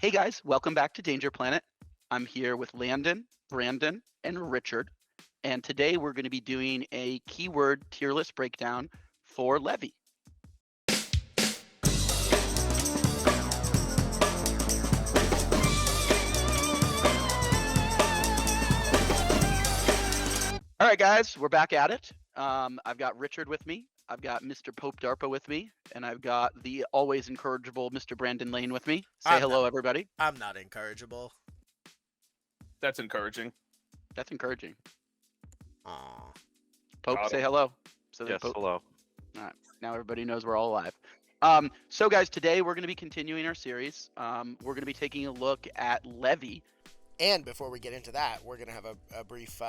Hey guys, welcome back to Danger Planet. I'm here with Landon, Brandon, and Richard, and today we're going to be doing a keyword tier list breakdown for Levy. All right, guys, we're back at it. I've got Richard with me, I've got Mr. Pope DARPA with me, and I've got the always incorrigible Mr. Brandon Lane with me. Say hello, everybody. I'm not incorrigible. That's encouraging. That's encouraging. Aw. Pope, Got say him. hello. So Yes, Pope... hello. All right, now everybody knows we're all alive. So guys, today we're going to be continuing our series. We're going to be taking a look at Levy. And before we get into that, we're going to have a brief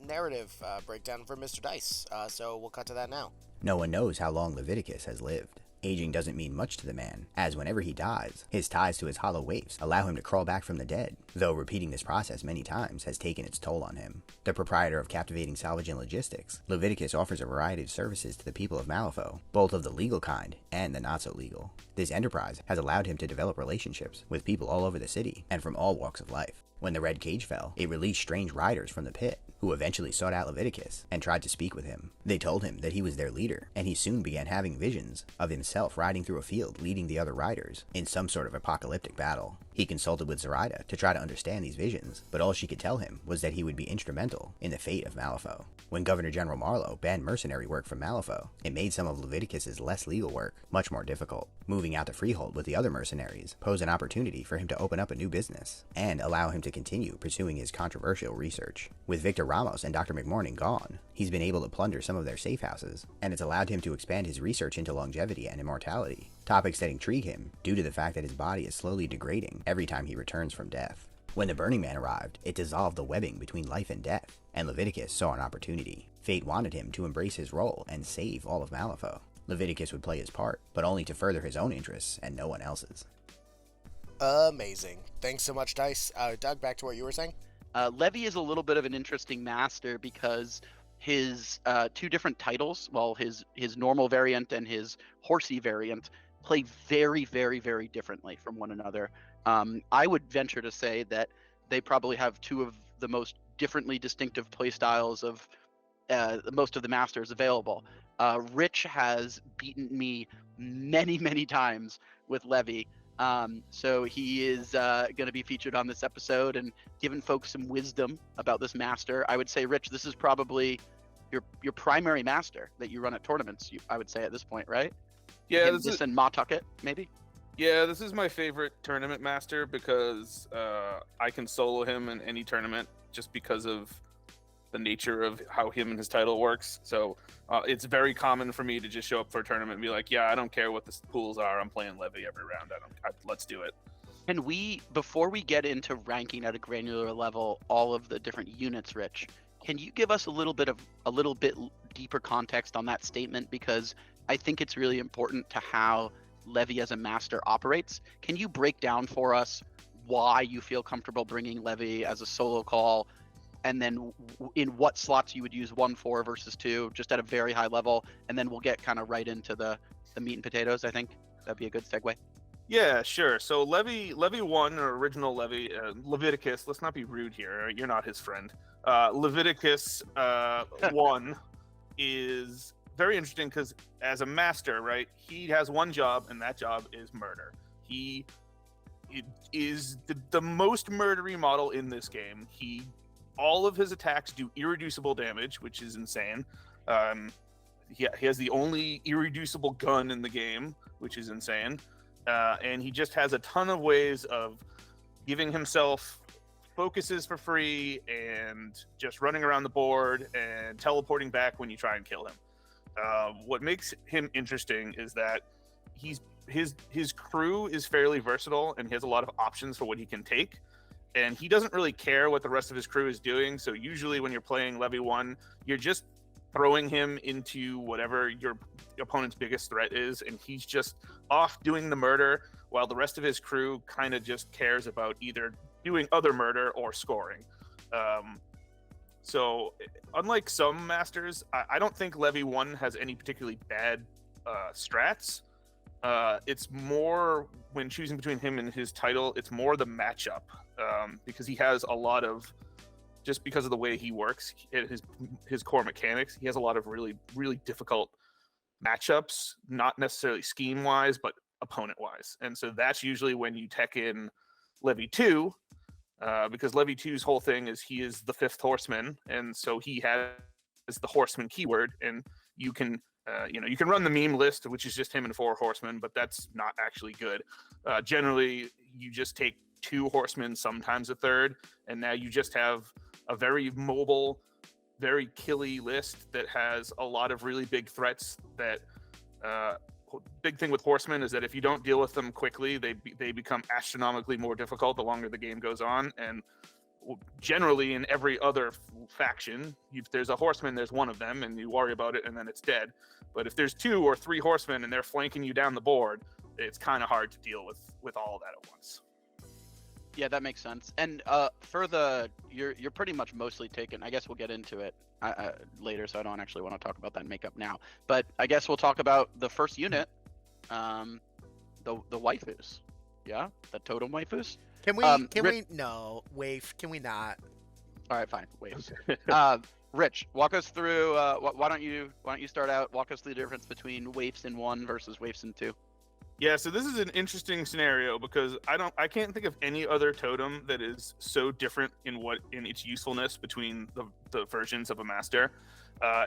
narrative breakdown for Mr. Dice. So we'll cut to that now. No one knows how long Leveticus has lived. Aging doesn't mean much to the man, as whenever he dies, his ties to his Hollow Waifs allow him to crawl back from the dead, though repeating this process many times has taken its toll on him. The proprietor of captivating salvage and logistics, Leveticus offers a variety of services to the people of Malifaux, both of the legal kind and the not-so-legal. This enterprise has allowed him to develop relationships with people all over the city and from all walks of life. When the Red Cage fell, it released strange riders from the pit, who eventually sought out Leveticus and tried to speak with him. They told him that he was their leader, and he soon began having visions of himself riding through a field leading the other riders in some sort of apocalyptic battle. He consulted with Zoraida to try to understand these visions, but all she could tell him was that he would be instrumental in the fate of Malifaux. When Governor General Marlowe banned mercenary work from Malifaux, it made some of Leveticus's less legal work much more difficult. Moving out to Freehold with the other mercenaries posed an opportunity for him to open up a new business and allow him to continue pursuing his controversial research. With Victor Ramos and Dr. McMorning gone, he's been able to plunder some of their safe houses, and it's allowed him to expand his research into longevity and immortality, topics that intrigue him due to the fact that his body is slowly degrading every time he returns from death. When the Burning Man arrived, it dissolved the webbing between life and death, and Leveticus saw an opportunity. Fate wanted him to embrace his role and save all of Malifaux. Leveticus would play his part, but only to further his own interests and no one else's. Amazing. Thanks so much, Dice. Doug, back to what you were saying? Levy is a little bit of an interesting master because his two different titles, well, his normal variant and his horsey variant, play very, very, very differently from one another. I would venture to say that they probably have two of the most differently distinctive playstyles of most of the masters available. Rich has beaten me many, many times with Levy. So he is going to be featured on this episode and giving folks some wisdom about this master. I would say, Rich, this is probably your primary master that you run at tournaments, I would say at this point, right? Yeah, this and Mawtucket, maybe? Yeah, this is my favorite tournament master because I can solo him in any tournament just because of the nature of how him and his title works. So it's very common for me to just show up for a tournament and be like, yeah, I don't care what the pools are. I'm playing Levy every round. Let's do it. And before we get into ranking at a granular level all of the different units, Rich, can you give us a little bit deeper context on that statement? Because I think it's really important to how Levy as a master operates. Can you break down for us why you feel comfortable bringing Levy as a solo call, and then in what slots you would use 1-4 versus 2, just at a very high level, and then we'll get kind of right into the meat and potatoes. I think that'd be a good segue. Yeah, sure. So Levy 1, or original Levy, Leveticus, let's not be rude here. You're not his friend. Leveticus 1 is very interesting because as a master, right, he has one job, and that job is murder. He is the most murdery model in this game. All of his attacks do irreducible damage, which is insane. He has the only irreducible gun in the game, which is insane. And he just has a ton of ways of giving himself focuses for free and just running around the board and teleporting back when you try and kill him. What makes him interesting is that his crew is fairly versatile and he has a lot of options for what he can take. And he doesn't really care what the rest of his crew is doing. So usually when you're playing Levy 1, you're just throwing him into whatever your opponent's biggest threat is. And he's just off doing the murder while the rest of his crew kind of just cares about either doing other murder or scoring. So unlike some masters, I don't think Levy 1 has any particularly bad strats. It's more when choosing between him and his title. It's more the matchup because he has a lot of, just because of the way he works, his core mechanics. He has a lot of really really difficult matchups, not necessarily scheme wise, but opponent wise. And so that's usually when you tech in Levy 2, because Levy 2's whole thing is he is the fifth horseman, and so he has the horseman keyword, and you can you can run the meme list, which is just him and 4 horsemen, but that's not actually good. Generally, you just take 2 horsemen, sometimes a third, and now you just have a very mobile, very killy list that has a lot of really big threats. That big thing with horsemen is that if you don't deal with them quickly, they become astronomically more difficult the longer the game goes on. And generally in every other faction, if there's a horseman, there's one of them, and you worry about it, and then it's dead. But if there's 2 or 3 horsemen and they're flanking you down the board, it's kind of hard to deal with all of that at once. Yeah, that makes sense. And for the you're pretty much mostly taken. I guess we'll get into it later, so I don't actually want to talk about that makeup now. But I guess we'll talk about the first unit, the waifus. Yeah, the totem waifus. Can we no Waif? Can we not? All right, fine. Waifs. Rich, walk us through. Why don't you start out? Walk us through the difference between waifs in 1 versus waifs in 2. Yeah, so this is an interesting scenario because I can't think of any other totem that is so different in its usefulness between the versions of a master.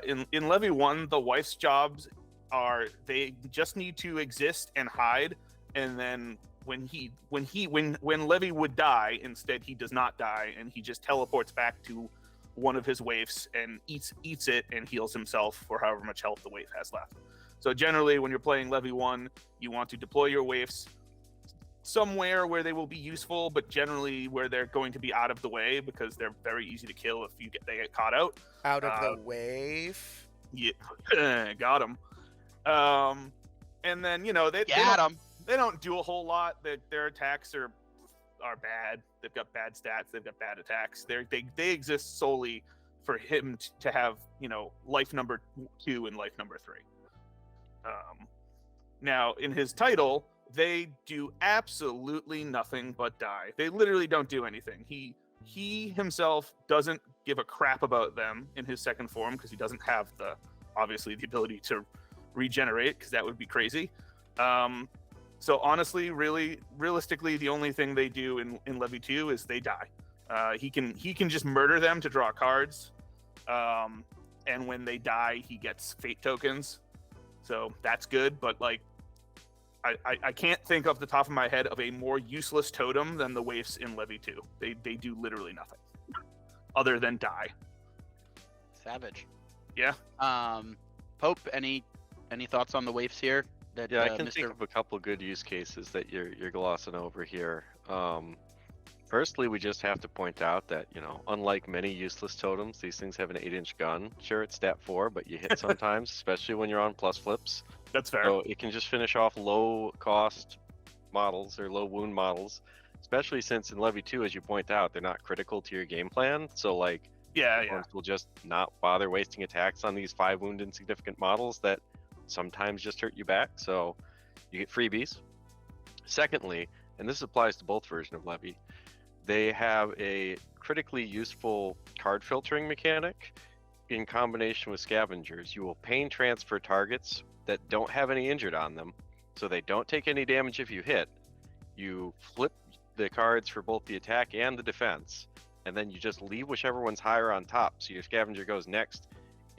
In Levy 1, the wife's jobs are they just need to exist and hide, and then when Levy would die, instead he does not die, and he just teleports back to one of his waifs and eats it and heals himself for however much health the waif has left. So generally, when you're playing Levy 1, you want to deploy your waifs somewhere where they will be useful, but generally where they're going to be out of the way, because they're very easy to kill if they get caught out. Out of the waif? Yeah, got them. And then, they don't do a whole lot. Their attacks are bad. They've got bad stats. They've got bad attacks. They exist solely for him to have, life number 2 and life number 3. Now, in his title, they do absolutely nothing but die. They literally don't do anything. He himself doesn't give a crap about them in his second form, because he doesn't have obviously the ability to regenerate, because that would be crazy. So honestly, realistically, the only thing they do in Levy 2 is they die. He can just murder them to draw cards, and when they die, he gets fate tokens. So that's good, but I can't think off the top of my head of a more useless totem than the waifs in Levy 2. They do literally nothing other than die. Savage. Yeah. Pope, any thoughts on the waifs here? Yeah, I can think of a couple good use cases that you're glossing over here. Firstly, we just have to point out that, unlike many useless totems, these things have an 8-inch gun. Sure, it's stat 4, but you hit sometimes, especially when you're on plus flips. That's fair. So it can just finish off low-cost models or low-wound models, especially since in Levy 2, as you point out, they're not critical to your game plan. So, will just not bother wasting attacks on these 5-wound insignificant models that sometimes just hurt you back. So you get freebies. Secondly, and this applies to both versions of Levy, they have a critically useful card filtering mechanic in combination with Scavengers. You will pain transfer targets that don't have any injured on them, so they don't take any damage if you hit. You flip the cards for both the attack and the defense, and then you just leave whichever one's higher on top, so your Scavenger goes next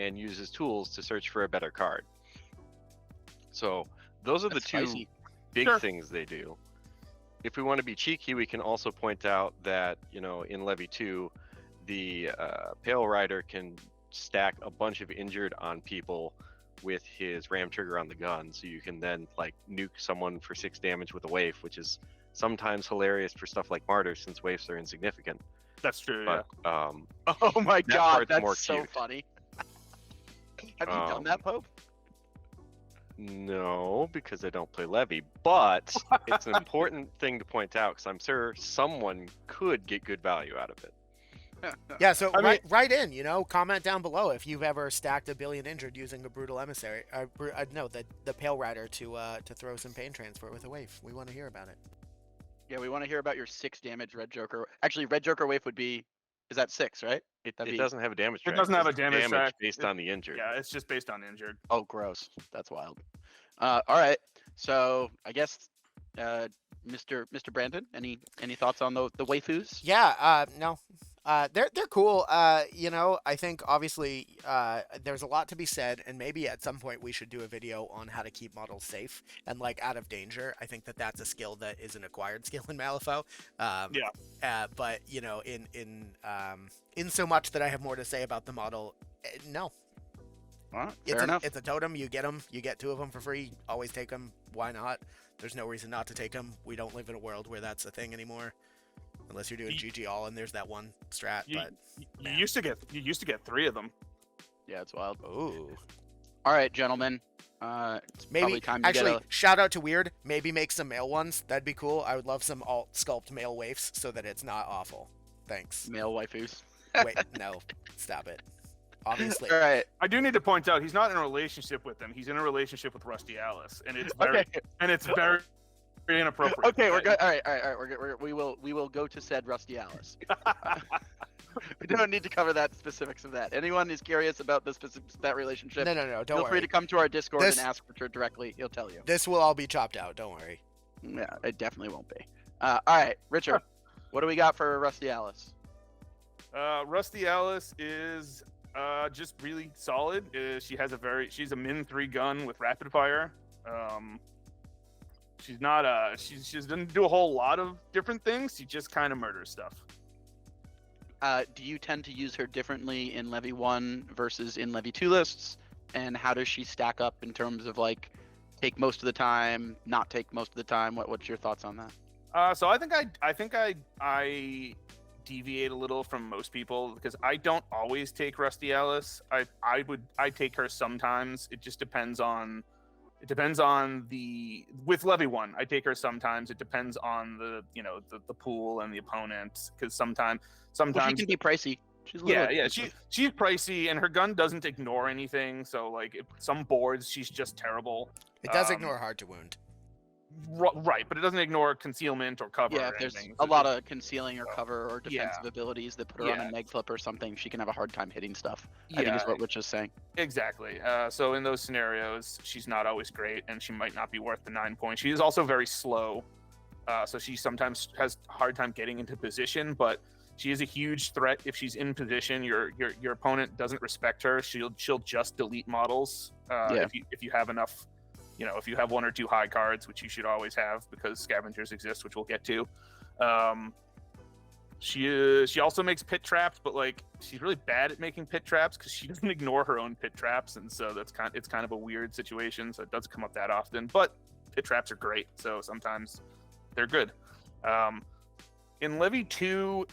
and uses tools to search for a better card. So those are the two big things they do. If we want to be cheeky, we can also point out that, in Levy 2, the Pale Rider can stack a bunch of injured on people with his ram trigger on the gun, so you can then nuke someone for 6 damage with a waif, which is sometimes hilarious for stuff like Martyr, since waifs are insignificant. That's true. But, oh my god, that's more so cute. funny. Have you done that, Pope? No, because I don't play Levy, but it's an important thing to point out, because I'm sure someone could get good value out of it. Yeah, so I mean- write in, comment down below if you've ever stacked a billion injured using a brutal emissary. The Pale Rider to throw some pain transfer with a Waif. We want to hear about it. Yeah, we want to hear about your 6 damage Red Joker. Actually, Red Joker Waif would be, is that 6, right? It That'd be- doesn't have a damage track. It doesn't have a It's damage track. based on the injured. Yeah, it's just based on injured. Oh, gross. That's wild. All right. So I guess, Mr. Brandon, any thoughts on the waifus? Yeah, no. They're cool. I think obviously there's a lot to be said, and maybe at some point we should do a video on how to keep models safe and like out of danger. I think that's a skill that is an acquired skill in Malifaux. But in so much that I have more to say about the model, no. All right, fair enough. It's a totem. You get them. You get 2 of them for free. Always take them. Why not? There's no reason not to take them. We don't live in a world where that's a thing anymore. Unless you're doing GG all and there's that one strat, You but used to get 3 of them. Yeah, it's wild. ooh. All right, gentlemen. It's Maybe probably time to actually get shout out to Weird. Maybe make some male ones. That'd be cool. I would love some alt sculpt male waifs so that it's not awful. Thanks. male waifus. Wait, no, stop it. Obviously. All right. I do need to point out he's not in a relationship with them. He's in a relationship with Rusty Alyce, and it's very Okay. very inappropriate. Okay, we're good. All right. We will go to said Rusty Alyce. We don't need to cover that specifics of that. Anyone is curious about the specifics of that relationship? No, don't Feel worry. free to come to our Discord This- and ask Richard directly. He'll tell you. This will all be chopped out. Don't worry. Yeah, it definitely won't be. All right, Richard, what do we got for Rusty Alyce? Rusty Alyce is just really solid. She's a M3E gun with rapid fire. She doesn't do a whole lot of different things. She just kind of murders stuff. Do you tend to use her differently in Levy 1 versus in Levy 2 lists? And how does she stack up in terms of like take most of the time, not take most of the time? What's your thoughts on that? So I think I deviate a little from most people because I don't always take Rusty Alyce. I take her sometimes. It just depends on with Levy 1. I take her sometimes. It depends on the pool and the opponent because sometimes Well, she can be pricey. She's a little expensive. She's pricey and her gun doesn't ignore anything. So like some boards she's just terrible. It does ignore hard to wound. Right, but it doesn't ignore concealment or cover. Yeah, or if there's anything. a lot of concealing or cover or Yeah. defensive abilities that put her on a neg flip or something, she can have a hard time hitting stuff. I think Yeah. is what Rich is saying. Exactly. So in those scenarios, she's not always great, and she might not be worth the 9 points. She is also very slow, so she sometimes has a hard time getting into position. But she is a huge threat if she's in position. Your opponent doesn't respect her. She'll just delete models. If you have enough, if you have 1 or 2 high cards, which you should always have because scavengers exist, which we'll get to. She also makes pit traps, but like she's really bad at making pit traps because she doesn't ignore her own pit traps, and so it's kind of a weird situation. So it doesn't come up that often, but pit traps are great, so sometimes they're good. In Levy 2,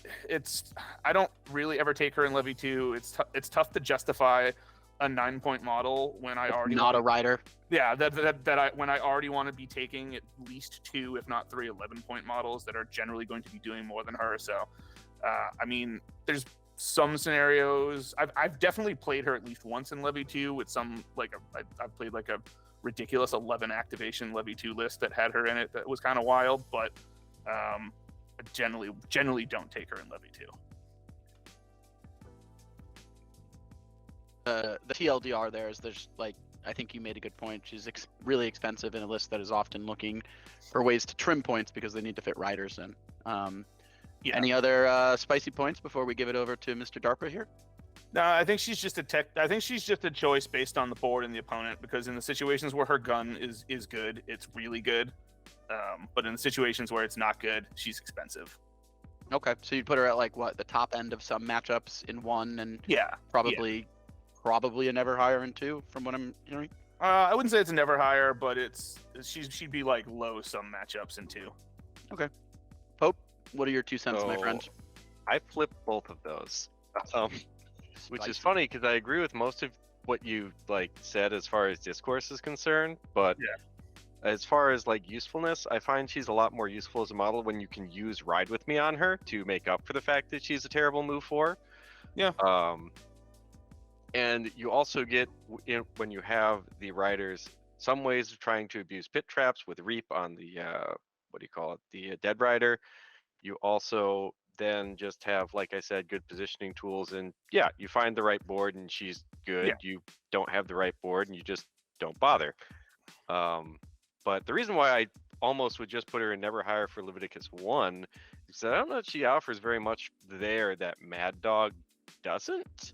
I don't really ever take her in Levy 2. It's tough to justify a 9-point model when I already Not a rider. Yeah, when I already want to be taking at least 2, if not 3, 11-point models that are generally going to be doing more than her. So, I mean, there's some scenarios. I've definitely played her at least once in Levy 2 with some I've played like a ridiculous 11 activation Levy 2 list that had her in it. That was kind of wild, but I generally don't take her in Levy 2. The TLDR there's like, I think you made a good point. She's really expensive in a list that is often looking for ways to trim points because they need to fit riders in. Any other spicy points before we give it over to Mr. DARPA here? No, I think she's just a choice based on the board and the opponent, because in the situations where her gun is good, it's really good. But in the situations where it's not good, she's expensive. Okay, so you'd put her at like what, the top end of some matchups in 1 and probably a never higher in 2 from what I'm hearing. I wouldn't say it's a never higher, but she'd be like low some matchups in 2. Okay. Pope, what are your 2 cents, my friend? I flip both of those, which is funny because I agree with most of what you said as far as discourse is concerned, but As far as like usefulness, I find she's a lot more useful as a model when you can use Ride With Me on her to make up for the fact that she's a terrible move 4. Yeah. And you also get, when you have the riders, some ways of trying to abuse pit traps with Reap on the, the Dead Rider. You also then just have, like I said, good positioning tools, and yeah, you find the right board and she's good. Yeah. You don't have the right board and you just don't bother. But the reason why I almost would just put her in Never Hire for Leveticus 1 is that I don't know if she offers very much there that Mad Dog doesn't.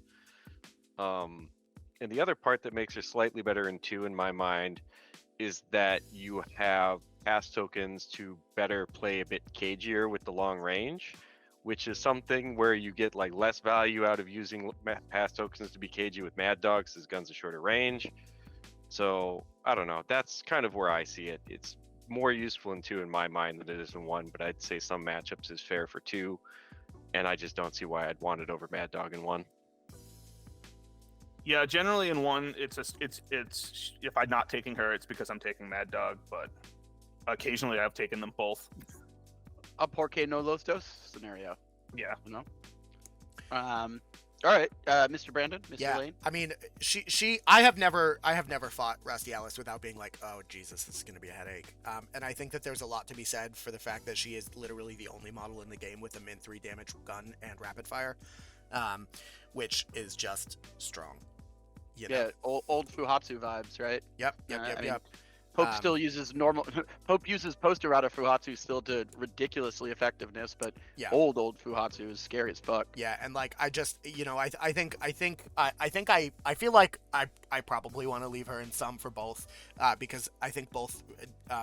And the other part that makes her slightly better in 2 in my mind is that you have pass tokens to better play a bit cagier with the long range, which is something where you get like less value out of using pass tokens to be cagey with Mad Dogs, as guns a shorter range. So I don't know, that's kind of where I see it. It's more useful in 2 in my mind than it is in 1, but I'd say some matchups is fair for 2, and I just don't see why I'd want it over Mad Dog in 1. Yeah, generally in 1, it's if I'm not taking her, it's because I'm taking Mad Dog, but occasionally I've taken them both. A porque no los dos scenario. Yeah. You know? All right, Mr. Brandon, Mr. Lane. I mean, I have never fought Rusty Alyce without being like, oh Jesus, this is gonna be a headache. And I think that there's a lot to be said for the fact that she is literally the only model in the game with a min-3 damage gun and rapid fire, which is just strong. You know? Yeah, old Fuhatsu vibes, right? Yep. Pope still uses Pope uses post errata Fuhatsu still to ridiculously effectiveness, but yeah. old Fuhatsu is scary as fuck. Yeah, and like I just I feel like I probably want to leave her in some for both, because I think both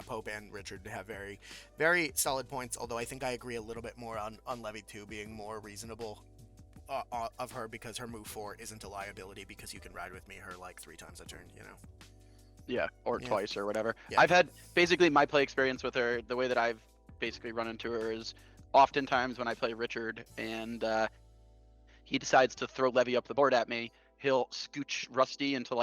Pope and Richard have very, very solid points. Although I think I agree a little bit more on Levy 2 being more reasonable of her, because her move 4 isn't a liability because you can ride with me her like 3 times a turn, you know. Yeah, or twice or whatever. Yeah. I've had basically my play experience with her. The way that I've basically run into her is oftentimes when I play Richard and he decides to throw Levy up the board at me, he'll scooch Rusty into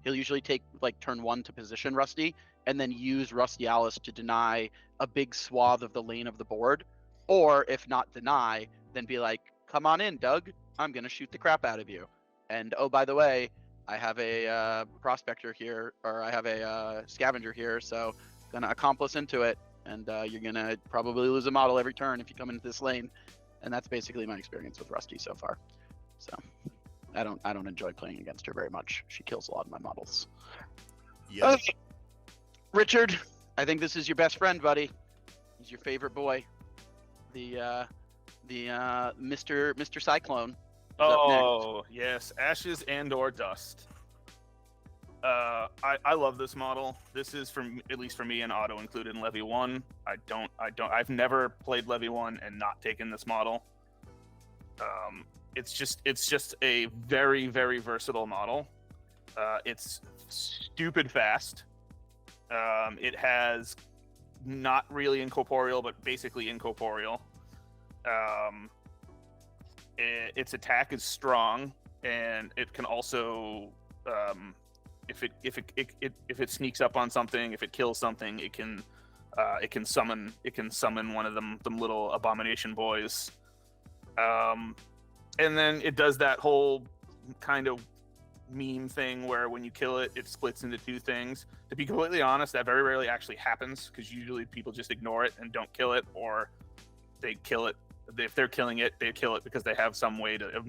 he'll usually take turn 1 to position Rusty and then use Rusty Alyce to deny a big swath of the lane of the board. Or if not deny, then be like, come on in, Doug. I'm going to shoot the crap out of you. And oh, by the way, I have a Prospector here, or I have a Scavenger here, so gonna accomplice into it, and you're gonna probably lose a model every turn if you come into this lane, and that's basically my experience with Rusty so far. So I don't enjoy playing against her very much. She kills a lot of my models. Yeah. Richard, I think this is your best friend, buddy. He's your favorite boy. The Mr. Cyclone. Oh yes, Ashes and or Dust. I love this model. This is at least for me an auto included in Levy 1. I've never played Levy 1 and not taken this model. It's just a very, very versatile model. It's stupid fast. It has not really incorporeal, but basically incorporeal. Its attack is strong, and it can also, if it sneaks up on something, if it kills something, it can summon one of them little abomination boys, and then it does that whole kind of meme thing where when you kill it, it splits into 2 things. To be completely honest, that very rarely actually happens, because usually people just ignore it and don't kill it, or they kill it. If they're killing it, they kill it because they have some way to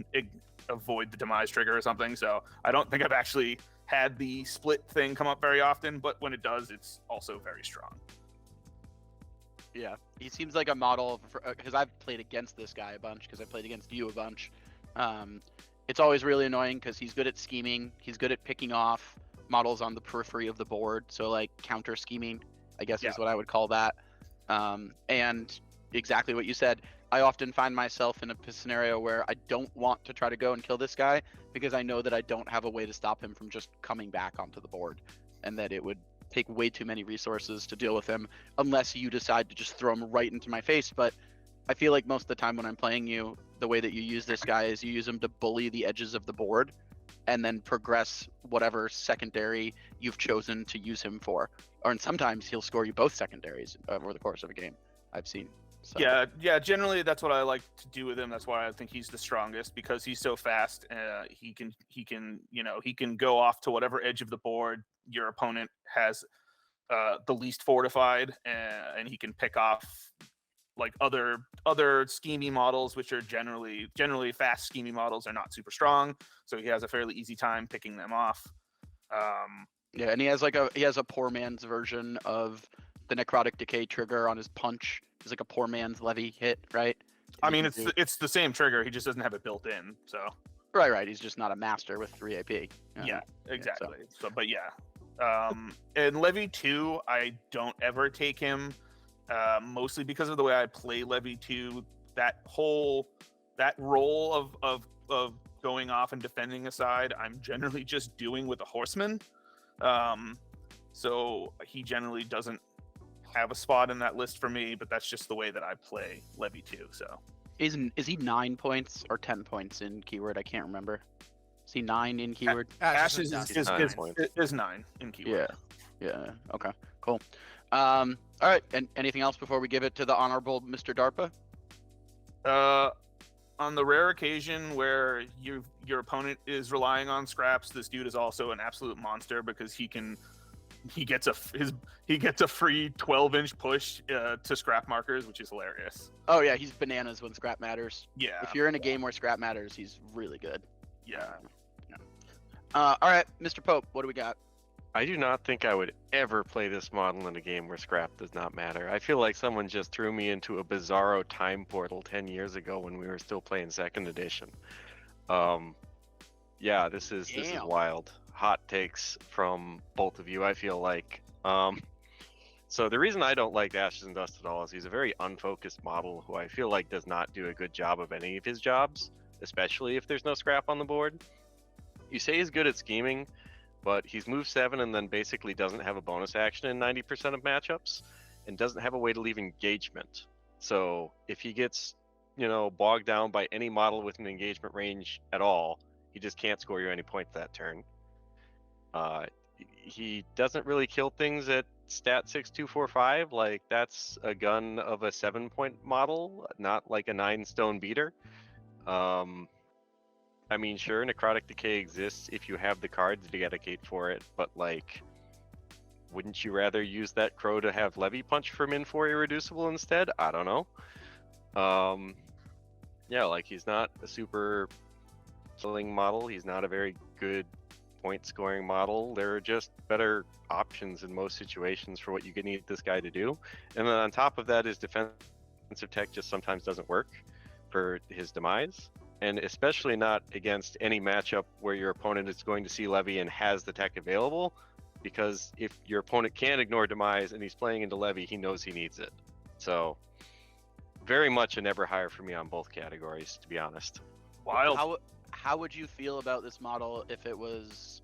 avoid the demise trigger or something. So I don't think I've actually had the split thing come up very often, but when it does, it's also very strong. Yeah, he seems like a model, because I've played against this guy a bunch, because I played against you a bunch. It's always really annoying because he's good at scheming. He's good at picking off models on the periphery of the board. So counter scheming, I guess is what I would call that. And exactly what you said. I often find myself in a scenario where I don't want to try to go and kill this guy because I know that I don't have a way to stop him from just coming back onto the board, and that it would take way too many resources to deal with him unless you decide to just throw him right into my face. But I feel like most of the time when I'm playing you, the way that you use this guy is you use him to bully the edges of the board, and then progress whatever secondary you've chosen to use him for. Or and sometimes he'll score you both secondaries over the course of a game. I've seen. So. Yeah. Generally, that's what I like to do with him. That's why I think he's the strongest, because he's so fast. He can go off to whatever edge of the board your opponent has the least fortified, and he can pick off like other schemey models, which are generally fast schemey models are not super strong. So he has a fairly easy time picking them off. Yeah, and he has a poor man's version of the necrotic decay trigger on his punch. It's like a poor man's levy hit, right? I mean, it's the same trigger. He just doesn't have it built in. So right. He's just not a master with 3 AP. Yeah, exactly. So, but yeah. And Levy 2, I don't ever take him, mostly because of the way I play Levy 2. That role of going off and defending a side, I'm generally just doing with a horseman. So he generally doesn't have a spot in that list for me, but that's just the way that I play Levy 2. So is he 9 points or 10 points in keyword? I can't remember. Is he 9 in keyword? Ash is 9 in keyword. Yeah. Okay. Cool. All right. And anything else before we give it to the honorable Mr. DARPA? On the rare occasion where your opponent is relying on scraps, this dude is also an absolute monster, because he gets a free 12-inch push to scrap markers, which is hilarious. Oh yeah, he's bananas when scrap matters. Yeah. If you're in a game where scrap matters, he's really good. Yeah. All right, Mr. Pope, what do we got? I do not think I would ever play this model in a game where scrap does not matter. I feel like someone just threw me into a bizarro time portal 10 years ago when we were still playing 2nd edition. Yeah, this is wild. Hot takes from both of you, I feel like. So the reason I don't like Ashes and Dust at all is he's a very unfocused model who I feel like does not do a good job of any of his jobs, especially if there's no scrap on the board. You say he's good at scheming, but he's move 7 and then basically doesn't have a bonus action in 90% of matchups, and doesn't have a way to leave engagement. So if he gets, bogged down by any model with an engagement range at all, he just can't score you any points that turn. He doesn't really kill things at stat 6245, like that's a gun of a 7-point model, not like a 9-stone beater. I mean, sure, Necrotic Decay exists if you have the cards to dedicate for it, but like, wouldn't you rather use that crow to have Levy Punch for Min 4 Irreducible instead? I don't know. Yeah, like he's not a super killing model. He's not a very good point scoring model. There are just better options in most situations for what you can need this guy to do. And then on top of that, his defensive tech just sometimes doesn't work for his demise. And especially not against any matchup where your opponent is going to see Levy and has the tech available, because if your opponent can't ignore demise and he's playing into Levy, he knows he needs it. So very much a never hire for me on both categories, to be honest. Wild. How would you feel about this model if it was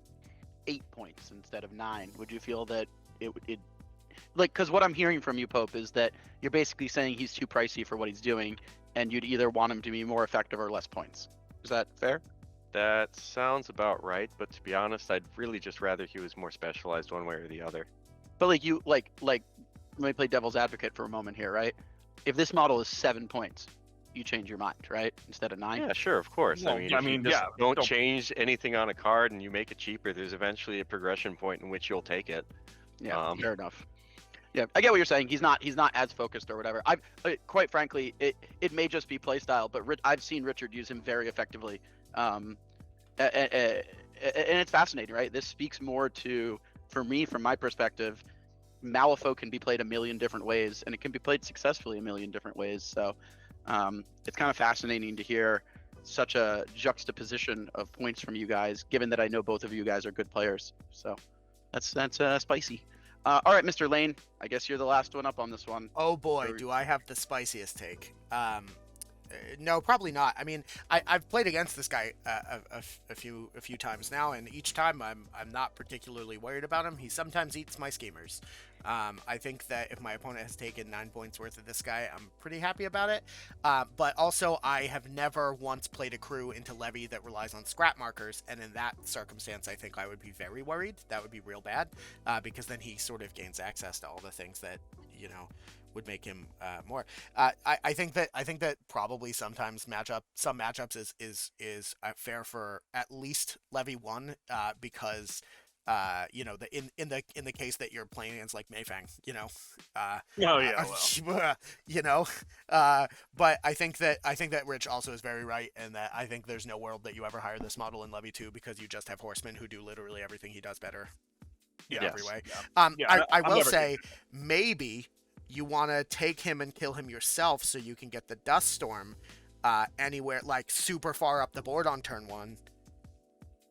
8 points instead of 9? Would you feel that it like, because what I'm hearing from you, Pope, is that you're basically saying he's too pricey for what he's doing, and you'd either want him to be more effective or less points. Is that fair? That sounds about right, but to be honest, I'd really just rather he was more specialized one way or the other. But like let me play devil's advocate for a moment here, right? If this model is 7 points, you change your mind, right? Instead of 9? Yeah, sure, of course. Well, I mean, don't change anything on a card and you make it cheaper, there's eventually a progression point in which you'll take it. Yeah, fair enough. Yeah, I get what you're saying. He's not as focused or whatever. Quite frankly, it may just be playstyle, but I've seen Richard use him very effectively, and it's fascinating, right? This speaks more to, for me, from my perspective, Malifaux can be played a million different ways, and it can be played successfully a million different ways. So it's kind of fascinating to hear such a juxtaposition of points from you guys, given that I know both of you guys are good players. So that's spicy. All right, Mr. Lane, I guess you're the last one up on this one. Oh boy, do I have the spiciest take. No, probably not. I mean, I've played against this guy a few times now, and each time I'm not particularly worried about him. He sometimes eats my schemers. I think that if my opponent has taken 9 points worth of this guy, I'm pretty happy about it. But also, I have never once played a crew into Levy that relies on scrap markers, and in that circumstance, I think I would be very worried. That would be real bad, because then he sort of gains access to all the things that, you know, would make him more. I think that probably sometimes some matchups is fair for at least Levy 1, because you know, in the case that you're playing against like Mayfang, you know. You know, but I think that Rich also is very right, and that I think there's no world that you ever hire this model in Levy 2, because you just have horsemen who do literally everything he does better. In every way. I will say maybe you want to take him and kill him yourself so you can get the Dust Storm anywhere, like super far up the board on turn 1,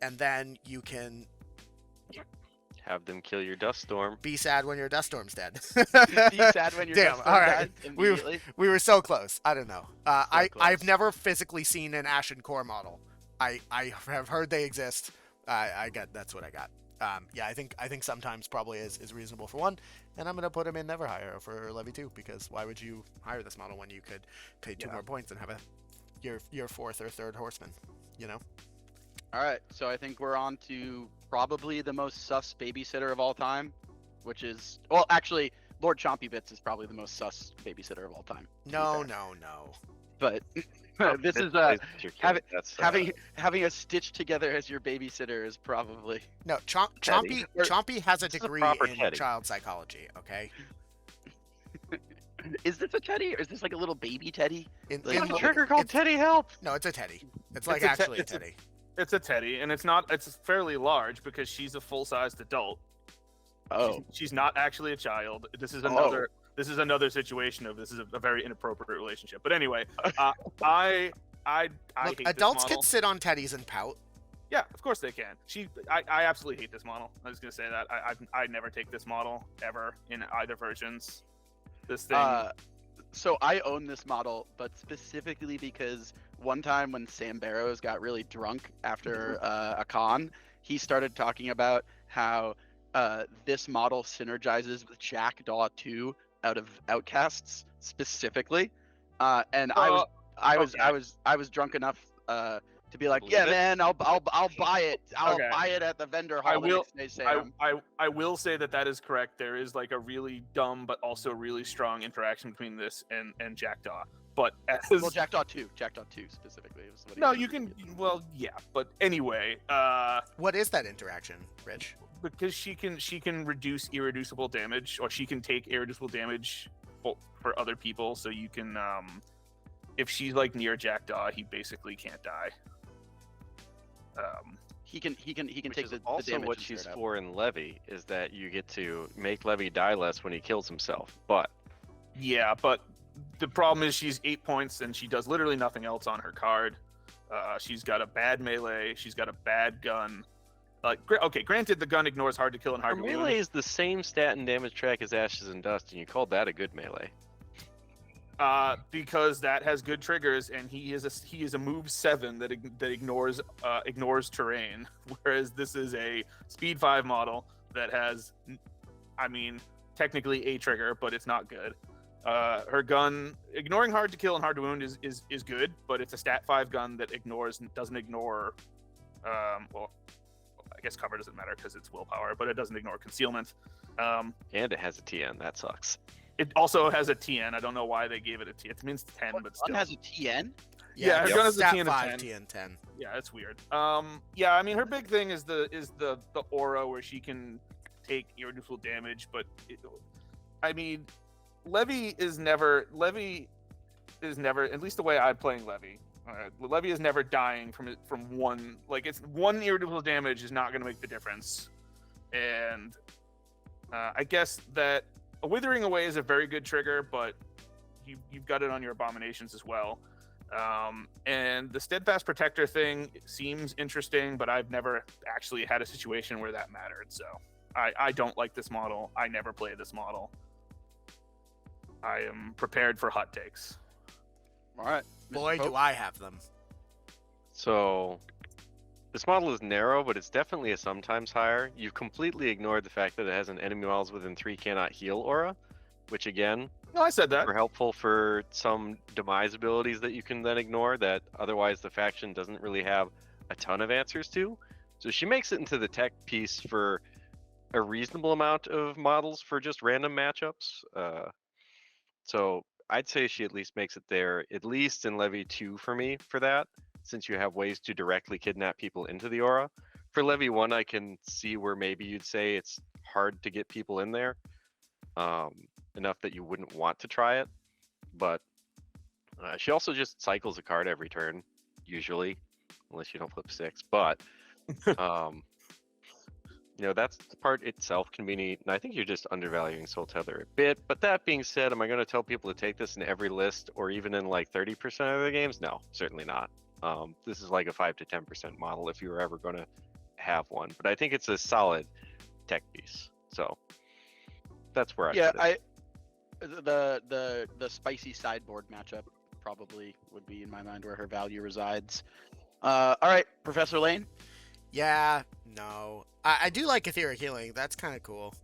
and then you can have them kill your Dust Storm. Be sad when your Dust Storm's dead. Be sad when your Dust Storm's all right. dead immediately. We were so close. I don't know. I've never physically seen an Ashen Core model. I have heard they exist. That's what I got. Yeah, I think sometimes probably is reasonable for 1, and I'm gonna put him in never hire for Levy 2, because why would you hire this model when you could pay 2 more points and have your 4th or 3rd horseman, you know? All right, so I think we're on to probably the most sus babysitter of all time, which is, well, actually, Lord Chompy Bits is probably the most sus babysitter of all time. No. But this is having a Stitch together as your babysitter is probably no. Chompy has a degree in teddy. child psychology. Okay. Is this a teddy or is this like a little baby teddy? Like a trigger called Teddy Help. No, it's a teddy. It's like actually a teddy. It's a teddy, and it's fairly large because she's a full-sized adult. Oh, she's not actually a child. This is another situation of this is a very inappropriate relationship. But anyway, I Look, hate adults this model. can sit on teddies and pout. Yeah, of course they can. I absolutely hate this model. I was gonna say that I'd never take this model ever in either versions. This thing. So I own this model, but specifically because one time when Sam Barrows got really drunk after a con, he started talking about how this model synergizes with Jackdaw 2 out of Outcasts specifically, and I was drunk enough to be like, yeah, man, I'll buy it. I'll buy it at the vendor hall. I will say that is correct. There is like a really dumb but also really strong interaction between this and Jackdaw. But Jackdaw 2 specifically. But anyway, what is that interaction, Rich? Because she can reduce irreducible damage, or she can take irreducible damage for other people. So you can, if she's like near Jackdaw, he basically can't die. He can take the also damage. What she's for in Levy is that you get to make Levy die less when he kills himself. But the problem is she's 8 points and she does literally nothing else on her card. She's got a bad melee. She's got a bad gun. Granted, the gun ignores hard to kill and hard to wound. Melee is the same stat and damage track as Ashes and Dust, and you called that a good melee. Because that has good triggers, and he is a move 7 that ignores terrain, whereas this is a speed 5 model that has, technically a trigger, but it's not good. Her gun, ignoring hard to kill and hard to wound is good, but it's a stat 5 gun that doesn't ignore, I guess cover doesn't matter because it's willpower, but it doesn't ignore concealment. And it has a TN, that sucks. It also has a TN. I don't know why they gave it a TN. It means 10, but still. One has a TN? Yeah, her gun has a TN of 10. TN 10. Yeah, it's weird. Her big thing is the aura where she can take irreducible damage, but Levy is never, at least the way I'm playing Levy. Levy is never dying from one. Like, it's one irreducible damage is not going to make the difference. And I guess that a Withering Away is a very good trigger, but you've got it on your Abominations as well. And the Steadfast Protector thing seems interesting, but I've never actually had a situation where that mattered. So I don't like this model. I never play this model. I am prepared for hot takes. All right. Boy, Pope? do I have them. So this model is narrow, but it's definitely a sometimes higher. You've completely ignored the fact that it has an enemy models within 3 cannot heal aura, which again, No, I said that. are helpful for some demise abilities that you can then ignore that otherwise the faction doesn't really have a ton of answers to. So she makes it into the tech piece for a reasonable amount of models for just random matchups. So I'd say she at least makes it there, at least in Levy 2 for me for that, since you have ways to directly kidnap people into the aura. For Levy 1, I can see where maybe you'd say it's hard to get people in there, enough that you wouldn't want to try it. But she also just cycles a card every turn, usually, unless you don't flip 6. But that's the part itself can be neat, and I think you're just undervaluing Soul Tether a bit. But that being said, am I going to tell people to take this in every list or even in like 30% of the games? No, certainly not. This is like a 5 to 10% model if you were ever going to have one. But I think it's a solid tech piece. So that's where I put it. The spicy sideboard matchup probably would be in my mind where her value resides. All right, Professor Lane. Yeah, no. I do like etheric healing. That's kind of cool.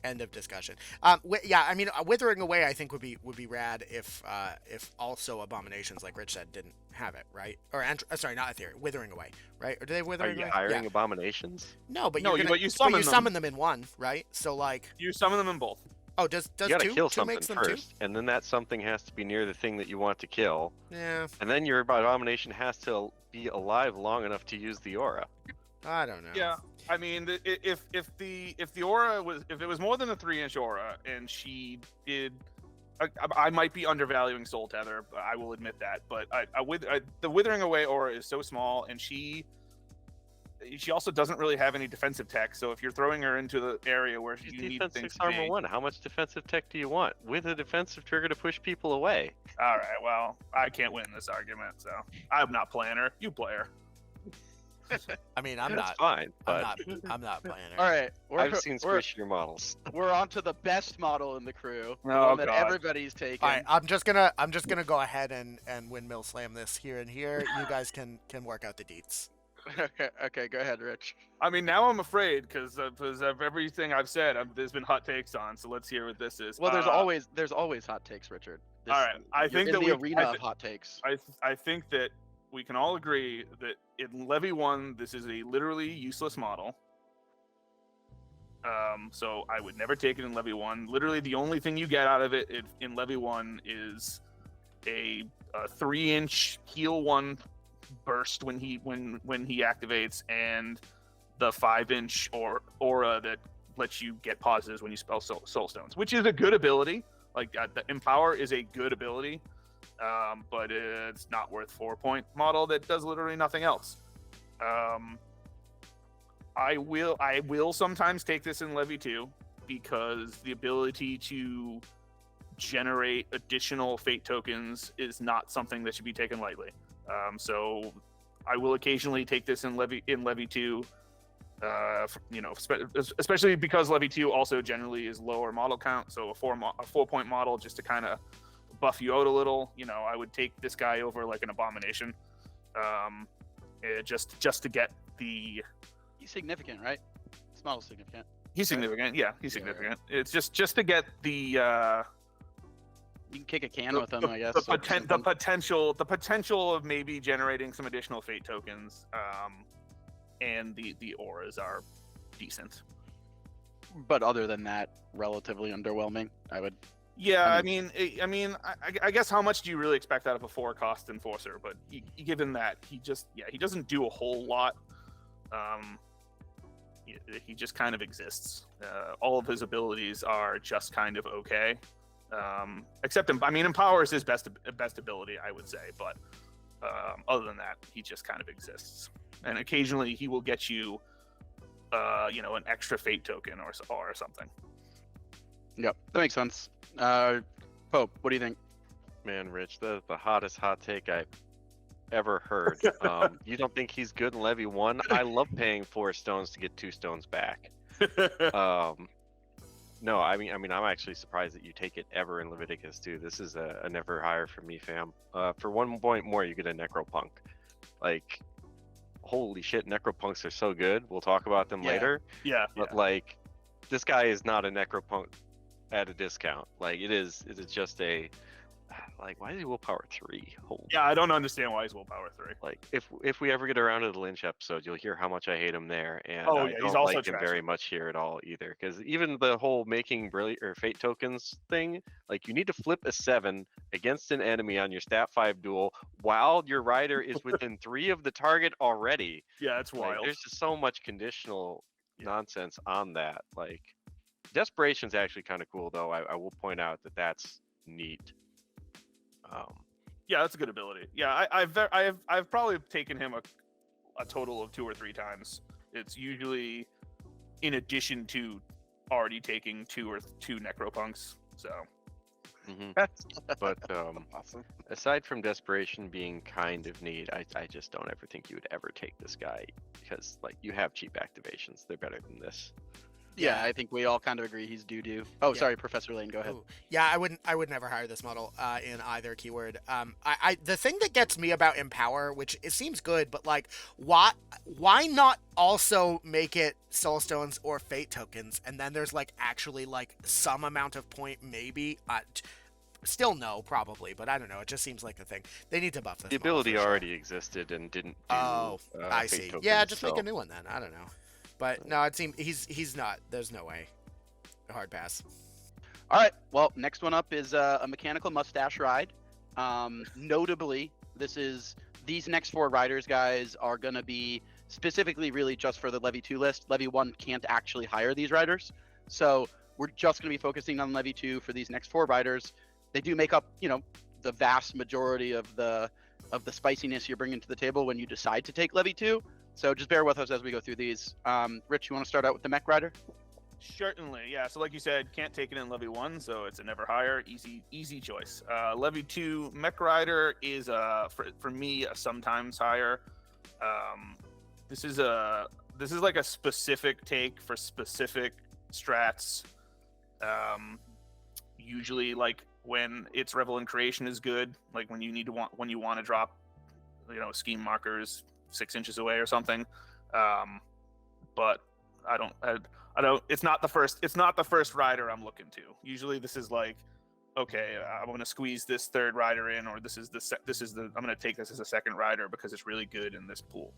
End of discussion. Yeah, I mean, withering away I think would be rad if also abominations, like Rich said, didn't have it, right? Or sorry, not etheric, withering away, right? Or do they withering Are you away? hiring Yeah. abominations? No, but No, you summon them in one, right? So like, You summon them in both. oh, does You gotta two kill two something makes them first, and then that something has to be near the thing that you want to kill, two? Yeah, and then your abomination has to be alive long enough to use the aura. I don't know. Yeah, I mean, if the aura was, if it was more than a 3-inch aura, and she did, I might be undervaluing Soul Tether, but I will admit that. But the Withering Away aura is so small, and she also doesn't really have any defensive tech. So if you're throwing her into the area where She's you need defense things 6 to armor be, 1. How much defensive tech do you want? With a defensive trigger to push people away. all right, well, I can't win this argument, so I'm not playing her. You play her. I mean, I'm That's not. fine, but I'm not playing her. All right, I've seen squishier models. we're on to the best model in the crew, the Oh, one that God. everybody's taking. All right, I'm just gonna go ahead and windmill slam this here and here. You guys can work out the deets. Okay, go ahead, Rich. I mean, now I'm afraid because of everything I've said. There's been hot takes on, so let's hear what this is. Well, there's always hot takes, Richard. All right, I you're think in that the we- arena I of thi- hot takes. I think that we can all agree that in Levy 1, this is a literally useless model. So I would never take it in Levy 1. Literally, the only thing you get out of it in Levy 1 is a 3-inch heal 1 burst when he activates, and the 5-inch aura that lets you get pauses when you spell soul stones, which is a good ability. Like the Empower is a good ability. But it's not worth 4-point model that does literally nothing else. I will sometimes take this in Levy 2 because the ability to generate additional fate tokens is not something that should be taken lightly. So I will occasionally take this in Levy 2. Especially because Levy 2 also generally is lower model count, so a 4-point model just to kind of buff you out a little. I would take this guy over like an Abomination, just to get the. He's significant, right? This model's significant. He's significant, yeah. He's significant. It's just to get the. You can kick a can with him, I guess. The potential of maybe generating some additional fate tokens, and the auras are decent. But other than that, relatively underwhelming. I would. Yeah, I mean, I guess how much do you really expect out of a 4-cost enforcer? But given that he doesn't do a whole lot. He just kind of exists. All of his abilities are just kind of okay. Except Empower is his best ability, I would say. But other than that, he just kind of exists. And occasionally he will get you, an extra fate token or something. Yep, that makes sense. Pope, what do you think? Man, Rich, that's the hottest hot take I've ever heard. You don't think he's good in Levy 1? I love paying 4 stones to get 2 stones back. No, I mean, I'm actually surprised that you take it ever in Leveticus too. This is a never hire for me, fam. For 1 point more, you get a Necropunk. Like, holy shit, Necropunks are so good. We'll talk about them later. Yeah. But like, this guy is not a Necropunk at a discount. Like, it is just a, like, why is he willpower 3? Holy. Yeah, I don't understand why he's willpower 3. Like, if we ever get around to the Lynch episode, you'll hear how much I hate him there, and Oh, I yeah, don't he's also like him trash. very much here at all either. Because even the whole making brilliant or fate tokens thing, like, you need to flip a 7 against an enemy on your stat 5 duel while your rider is within 3 of the target already. Yeah, it's Like, wild. there's just so much conditional nonsense on that. Like, Desperation's actually kind of cool, though. I will point out that that's neat. Yeah, that's a good ability. Yeah, I've probably taken him a total of 2 or 3 times. It's usually in addition to already taking 2 Necropunks. So. But Awesome. aside from Desperation being kind of neat, I just don't ever think you would ever take this guy because, like, you have cheap activations. They're better than this. Yeah, I think we all kind of agree he's doo-doo. Oh, sorry, Professor Lane, go ahead. Ooh. Yeah, I would never hire this model in either keyword. The thing that gets me about Empower, which it seems good, but like, why not also make it Soulstones or Fate tokens, and then there's like actually like some amount of point maybe. Still no, probably, but I don't know. It just seems like the thing. They need to buff this. The ability already existed and didn't do. Oh, I Fate see. tokens, Yeah, just make a new one then. I don't know. But no, it seems he's not. There's no way. A hard pass. All right. Well, next one up is a mechanical mustache ride. Notably, these next 4 riders, guys, are going to be specifically really just for the Levy 2 list. Levy 1 can't actually hire these riders, so we're just going to be focusing on Levy 2 for these next 4 riders. They do make up, the vast majority of the spiciness you're bringing to the table when you decide to take Levy 2. So just bear with us as we go through these. Rich, you want to start out with the mech rider? Certainly, yeah. So like you said, can't take it in Levy 1, so it's a never hire. Easy choice. Levy 2 mech rider is for me a sometimes hire. This is like a specific take for specific strats. Usually like when its Revel in Creation is good, like when you want to drop, scheme markers 6 inches away or something. But I don't. It's not the first rider I'm looking to. Usually this is like, okay, I'm going to squeeze this 3rd rider in, or I'm going to take this as a 2nd rider because it's really good in this pool.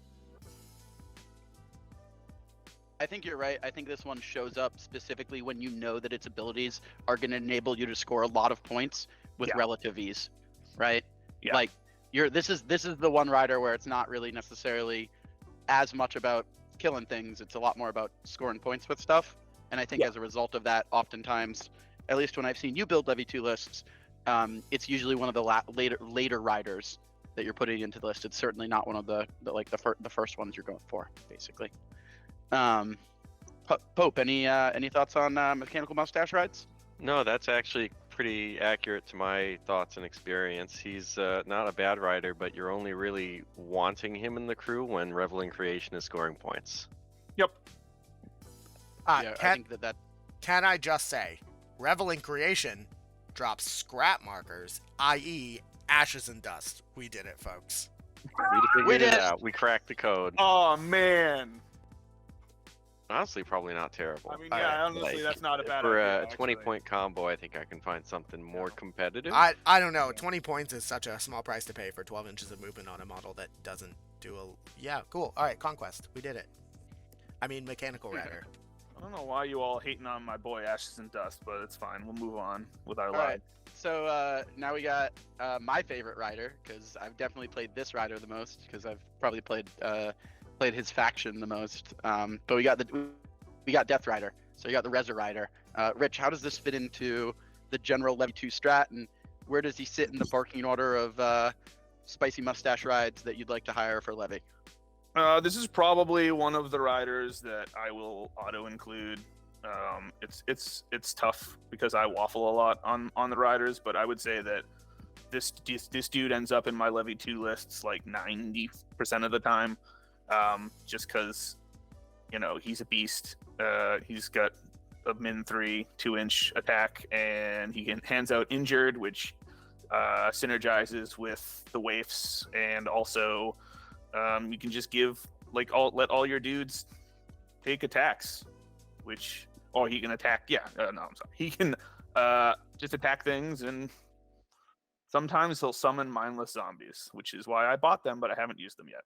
I think you're right. I think this one shows up specifically when you know that its abilities are going to enable you to score a lot of points with relative ease, right? Yeah. Like this is the one rider where it's not really necessarily as much about killing things. It's a lot more about scoring points with stuff. And I think as a result of that, oftentimes, at least when I've seen you build Levy 2 lists, it's usually one of the later riders that you're putting into the list. It's certainly not one of the first ones you're going for, basically. Pope, any thoughts on mechanical mustache rides? No, that's actually pretty accurate to my thoughts and experience. He's not a bad rider, but you're only really wanting him in the crew when Revel in Creation is scoring points. Yep. I think that. Can I just say, Revel in Creation drops scrap markers, i.e., ashes and dust. We did it, folks. We did it out. We cracked the code. Oh man. Honestly, probably not terrible. I mean, yeah, honestly, that's not a bad idea. For a actually. 20-point combo, I think I can find something more competitive. I don't know. 20 points is such a small price to pay for 12 inches of movement on a model that doesn't do a... Yeah, cool. All right, Conquest. We did it. I mean, Mechanical Rider. I don't know why you all hating on my boy Ashes and Dust, but it's fine. We'll move on with our All live. right. So now we got my favorite rider, because I've definitely played this rider the most, because I've probably played his faction the most. But we got Death Rider, so you got the Reser Rider. Rich, how does this fit into the general Levy 2 strat, and where does he sit in the barking order of spicy mustache rides that you'd like to hire for Levy? This is probably one of the riders that I will auto include. It's tough because I waffle a lot on the riders, but I would say that this dude ends up in my Levy 2 lists like 90% of the time, just because he's a beast. He's got a min-3 2-inch attack, and he hands out Injured, which synergizes with the Waifs, and also you can just let all your dudes take attacks, or he can attack. Yeah, no, I'm sorry. He can just attack things, and sometimes he'll summon mindless zombies, which is why I bought them, but I haven't used them yet.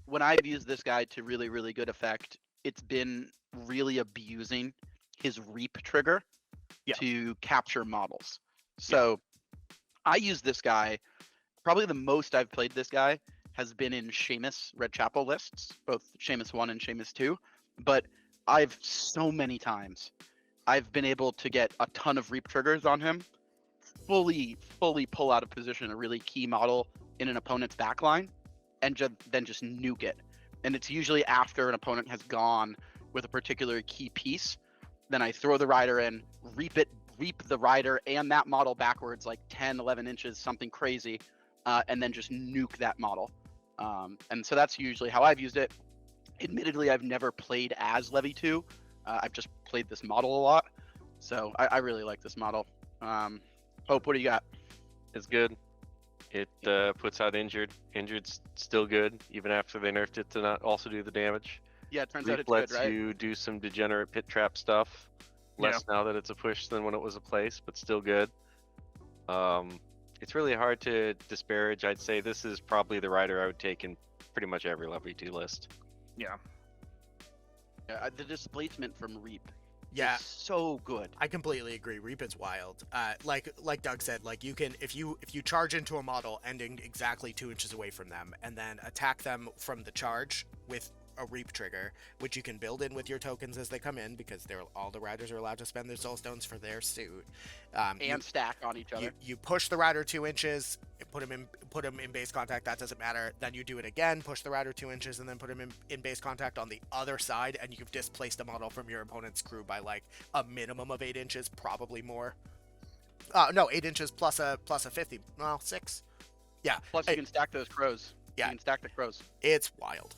When I've used this guy to really, really good effect, it's been really abusing his Reap trigger to capture models. So I use this guy, probably the most I've played this guy has been in Seamus Red Chapel lists, both Seamus 1 and Seamus 2. But I've so many times, I've been able to get a ton of Reap triggers on him, fully pull out of position a really key model in an opponent's backline, and then just nuke it. And it's usually after an opponent has gone with a particular key piece. Then I throw the rider in, reap the rider and that model backwards like 10, 11 inches, something crazy, and then just nuke that model. And so that's usually how I've used it. Admittedly, I've never played as Levy 2. I've just played this model a lot. So I really like this model. Hope, what do you got? It's good. It puts out Injured. Injured's still good, even after they nerfed it to not also do the damage. Yeah, it turns out it's lets good, right? you do some degenerate pit trap stuff. Less now that it's a push than when it was a place, but still good. It's really hard to disparage. I'd say this is probably the rider I would take in pretty much every Levy 2 list. Yeah. The displacement from Reap. Yeah, so good. I completely agree. Reap is wild. Like Doug said, like you can if you charge into a model ending exactly 2 inches away from them, and then attack them from the charge with a Reap trigger, which you can build in with your tokens as they come in, because all the riders are allowed to spend their soul stones for their suit. And stack on each other. You push the rider 2 inches, put him in base contact. That doesn't matter. Then you do it again, push the rider 2 inches, and then put him in base contact on the other side, and you've displaced a model from your opponent's crew by like a minimum of 8 inches, probably more. No, 8 inches plus a 50. Well, 6. Yeah. Plus you can stack those crows. Yeah. You can stack the crows. It's wild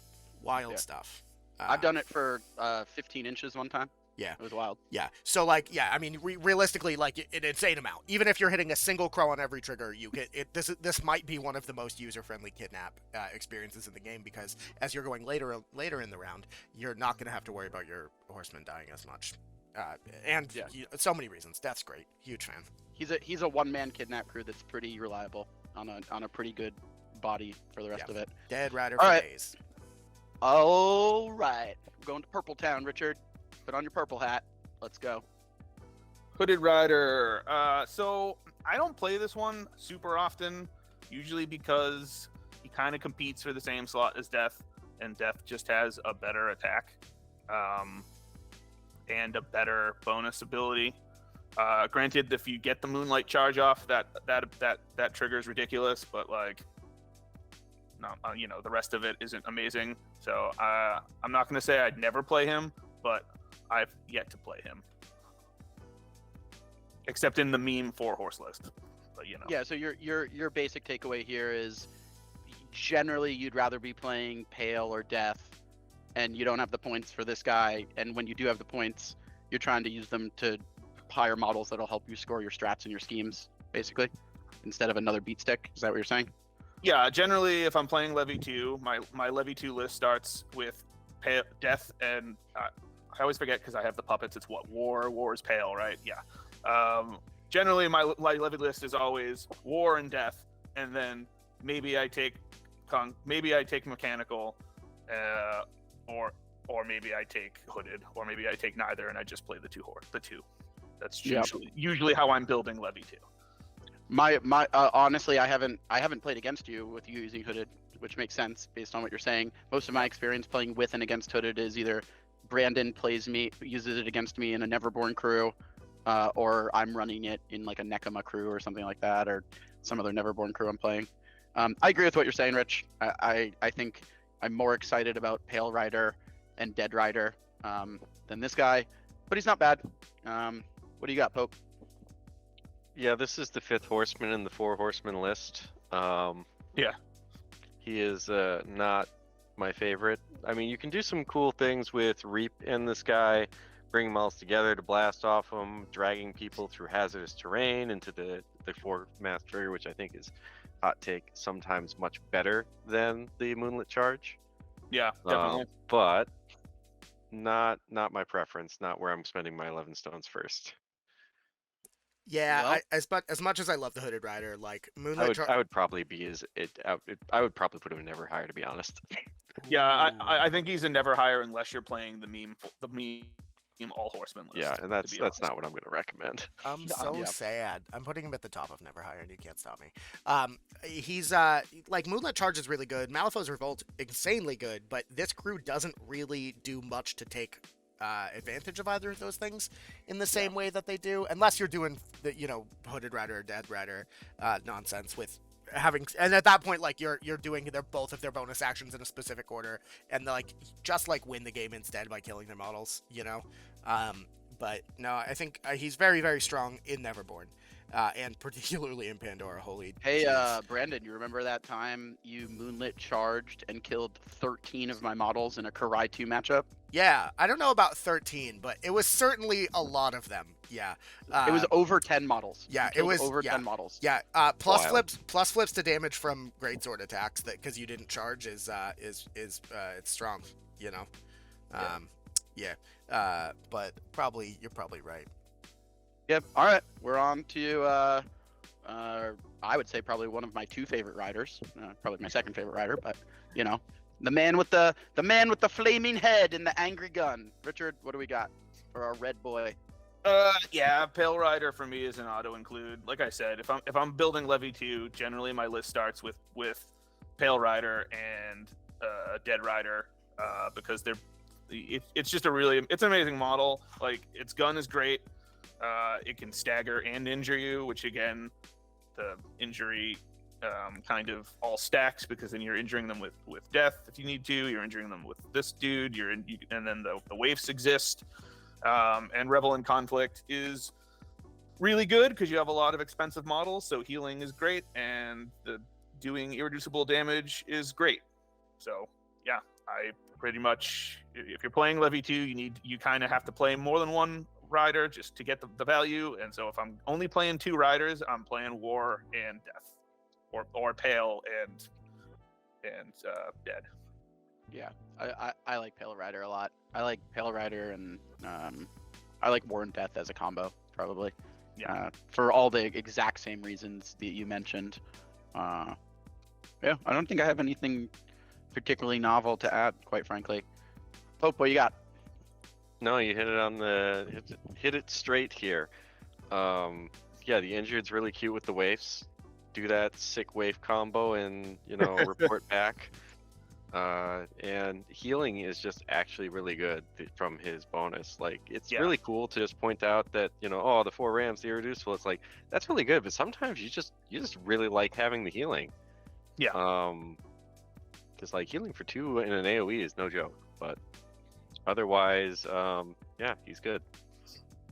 stuff. I've done it for 15 inches one time. Yeah, it was wild. Yeah, so like, I mean, realistically, like an insane amount. Even if you're hitting a single crow on every trigger, you get it. This might be one of the most user-friendly kidnap experiences in the game, because as you're going later in the round, you're not going to have to worry about your horseman dying as much. So many reasons. That's great. Huge fan. He's a one-man kidnap crew that's pretty reliable on a pretty good body for the rest of it. Dead rider for days. All right, we're going to Purple Town, Richard. Put on your purple hat. Let's go. Hooded Rider. So I don't play this one super often, usually because he kind of competes for the same slot as Death, and Death just has a better attack and a better bonus ability. Granted, if you get the Moonlight Charge off, that triggers ridiculous, but like, no, the rest of it isn't amazing. So I'm not going to say I'd never play him, but I've yet to play him, except in the meme 4-horse list. But Yeah. So your basic takeaway here is generally you'd rather be playing Pale or Death, and you don't have the points for this guy. And when you do have the points, you're trying to use them to hire models that'll help you score your strats and your schemes, basically, instead of another beat stick. Is that what you're saying? Yeah. Generally, if I'm playing Levy 2, my Levy 2 list starts with Death and. I always forget because I have the puppets. It's what? War is Pale, right? Yeah. Generally, my Levy list is always War and Death, and then maybe I take Mechanical, or maybe I take Hooded, or maybe I take neither, and I just play the two. That's usually how I'm building Levy 2. My honestly, I haven't played against you with you using Hooded, which makes sense based on what you're saying. Most of my experience playing with and against Hooded is either Brandon uses it against me in a Neverborn crew, or I'm running it in like a Necoma crew or something like that, or some other Neverborn crew I'm playing. I agree with what you're saying, Rich. I think I'm more excited about Pale Rider and Dead Rider than this guy, but he's not bad. What do you got, Pope? Yeah, this is the 5th horseman in the 4 horseman list. Yeah. He is not my favorite. I mean, you can do some cool things with Reap in this guy, bring them all together to blast off them, dragging people through hazardous terrain into the 4-mass trigger, which I think is, hot take, sometimes much better than the Moonlit Charge. Yeah, definitely. But not my preference, not where I'm spending my 11 stones first. Yeah, well, as much as I love the Hooded Rider, like Moonlit I would probably be I would probably put him never higher, to be honest. Yeah, I think he's a never higher unless you're playing the meme all horseman list. Yeah, and that's not what I'm going to recommend. I'm so sad. I'm putting him at the top of never higher, and you can't stop me. He's like Moonlit Charge is really good. Malifaux's Revolt insanely good, but this crew doesn't really do much to take advantage of either of those things in the same way that they do, unless you're doing the Hooded Rider or Dead Rider nonsense with having, and at that point like you're doing both of their bonus actions in a specific order and like just like win the game instead by killing their models, but no, I think he's very, very strong in Neverborn. And particularly in Pandora. Holy Hey, geez. Brandon, you remember that time you Moonlit charged and killed 13 of my models in a Karai 2 matchup? Yeah, I don't know about 13, but it was certainly a lot of them. Yeah. It was over 10 models. Yeah, it was over 10 models. Yeah, plus flips to damage from greatsword attacks that because you didn't charge is it's strong, but you're probably right. Yep. All right, we're on to I would say probably one of my 2 favorite riders, probably my 2nd favorite rider, but the man with the flaming head and the angry gun. Richard, what do we got for our red boy? Yeah, Pale Rider for me is an auto include. Like I said, if I'm building Levy 2, generally my list starts with Pale Rider and Dead Rider because it's just it's an amazing model. Like its gun is great. It can stagger and injure you, which again, the injury kind of all stacks because then you're injuring them with death if you need to. You're injuring them with this dude. And then the waifs exist. And Revel in Conflict is really good because you have a lot of expensive models, so healing is great, and doing irreducible damage is great. So yeah, I pretty much, if you're playing Levy 2, you kind of have to play more than one rider just to get the value. And so if I'm only playing 2 riders, I'm playing War and Death, or Pale and Dead. Yeah, I like Pale Rider a lot. I like Pale Rider and I like War and Death as a combo, probably. Yeah. For all the exact same reasons that you mentioned. Yeah, I don't think I have anything particularly novel to add, quite frankly. Pope, what you got? No, you hit it hit it straight here. Yeah, the injured's really cute with the waifs. Do that sick wave combo and report back. And healing is just actually really good from his bonus. Like it's really cool to just point out that the 4 rams, the irreducible. It's like that's really good, but sometimes you just really like having the healing. Yeah. Because like healing for 2 in an AOE is no joke, but otherwise, yeah, he's good.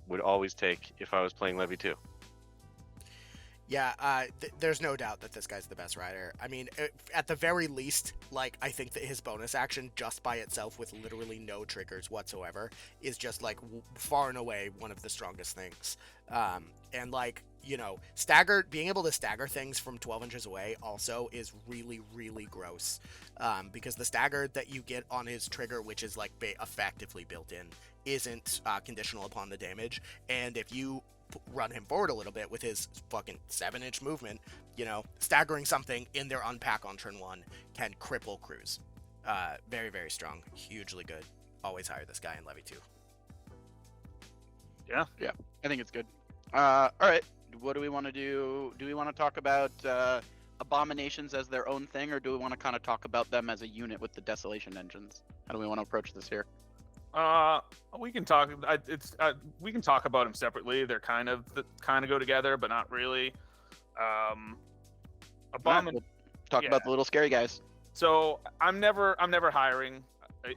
Would always take if I was playing Levy 2. Yeah, there's no doubt that this guy's the best rider. I mean, at the very least, like, I think that his bonus action just by itself with literally no triggers whatsoever is just, like, far and away one of the strongest things. And, like, being able to stagger things from 12 inches away also is really, really gross. Because the stagger that you get on his trigger, which is, like, effectively built in, isn't conditional upon the damage. And if you run him forward a little bit with his fucking 7-inch movement, staggering something in their unpack on turn 1 can cripple crews. Very, very strong. Hugely good. Always hire this guy in Levy 2. Yeah, I think it's good. All right, what do we want to do? Do we want to talk about Abominations as their own thing, or do we want to kind of talk about them as a unit with the Desolation Engines? How do we want to approach this here? We can talk. We can talk about them separately. They're kind of go together, but not really. We'll talk about the little scary guys. So I'm never hiring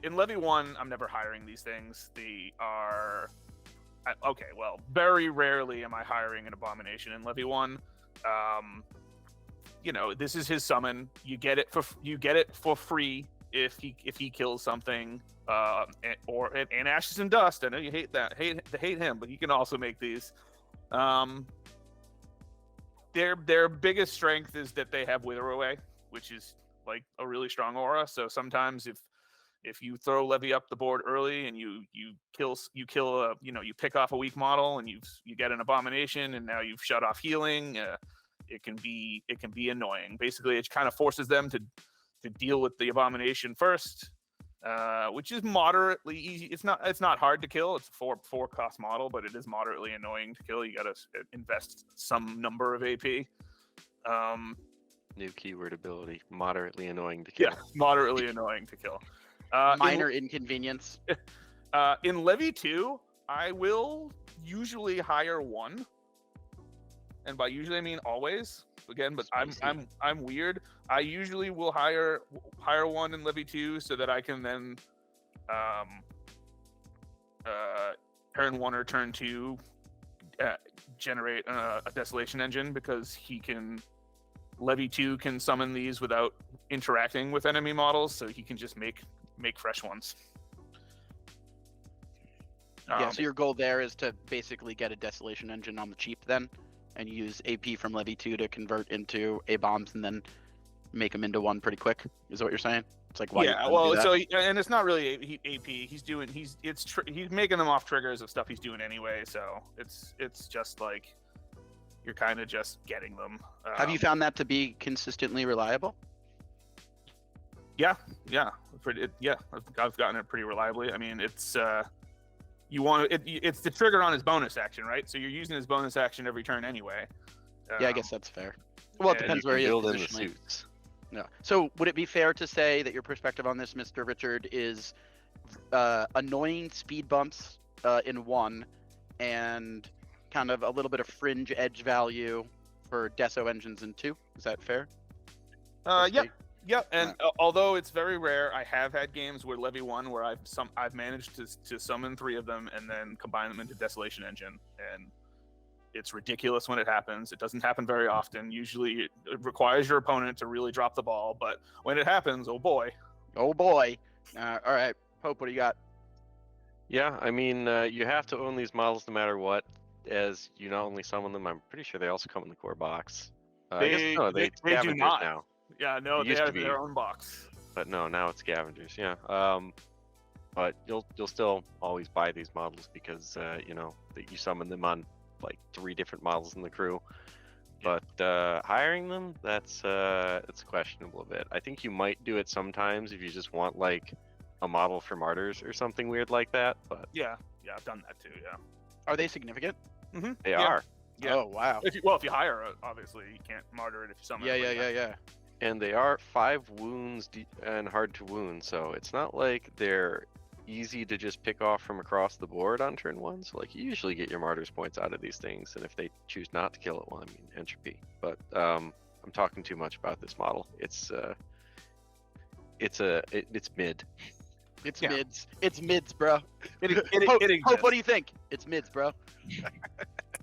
in Levy 1. I'm never hiring these things. They are okay. Well, very rarely am I hiring an Abomination in Levy 1. This is his summon. You get it for free if he kills something, and ashes and dust. I know you hate him, but he can also make these. Their biggest strength is that they have Wither Away, which is like a really strong aura. So sometimes if you throw Levy up the board early and you pick off a weak model and you get an Abomination and now you've shut off healing, it can be annoying. Basically, it kind of forces them to deal with the Abomination first, which is moderately easy. It's not hard to kill. It's a 4 cost model, but it is moderately annoying to kill. You got to invest some number of AP. New keyword ability: moderately annoying to kill. Yeah, moderately annoying to kill. Minor inconvenience. In Levy 2, I will usually hire 1, and by usually I mean always. Again, but I'm weird. I usually will hire 1 in Levy 2 so that I can then turn 1 or turn 2 generate a Desolation Engine, because he can Levy 2 can summon these without interacting with enemy models, so he can just make fresh ones. Yeah, so your goal there is to basically get a Desolation Engine on the cheap then, and use AP from Levy 2 to convert into A-bombs and then make them into 1 pretty quick, is what you're saying? It's like, why and it's not really AP. He's making them off triggers of stuff he's doing anyway, so it's just like you're kind of just getting them. Have you found that to be consistently reliable? Yeah. I've gotten it pretty reliably. I mean, it's it's the trigger on his bonus action, right? So you're using his bonus action every turn anyway. Yeah, I guess that's fair. Well, it depends where he is positionally. Yeah. So would it be fair to say that your perspective on this, Mr. Richard, is annoying speed bumps in 1, and kind of a little bit of fringe edge value for Deso engines in 2? Is that fair? Yep. And although it's very rare, I have had games where Levy 1 where I've managed to summon 3 of them and then combine them into Desolation Engine, and it's ridiculous when it happens. It doesn't happen very often. Usually it requires your opponent to really drop the ball, but when it happens, oh boy. All right, Pope, what do you got? Yeah, I mean, you have to own these models no matter what, as you not only summon them, I'm pretty sure they also come in the core box. They do not. Now. Yeah, no, they have their own box. But no, now it's Scavengers, yeah. But you'll still always buy these models because, that you summon them on like 3 different models in the crew. But hiring them, it's questionable a bit. I think you might do it sometimes if you just want like a model for martyrs or something weird like that. But yeah, I've done that too. Yeah. Are they significant? Mm-hmm. They are. Yeah. Oh wow. If you hire it, obviously you can't martyr it if you summon. Yeah. And they are 5 wounds and hard to wound, so it's not like they're easy to just pick off from across the board on turn 1. So like you usually get your martyrs points out of these things, and if they choose not to kill it, well, I mean entropy. But I'm talking too much about this model. It's mid. It's mids. It's mids, bro. Hope, what do you think? It's mids, bro.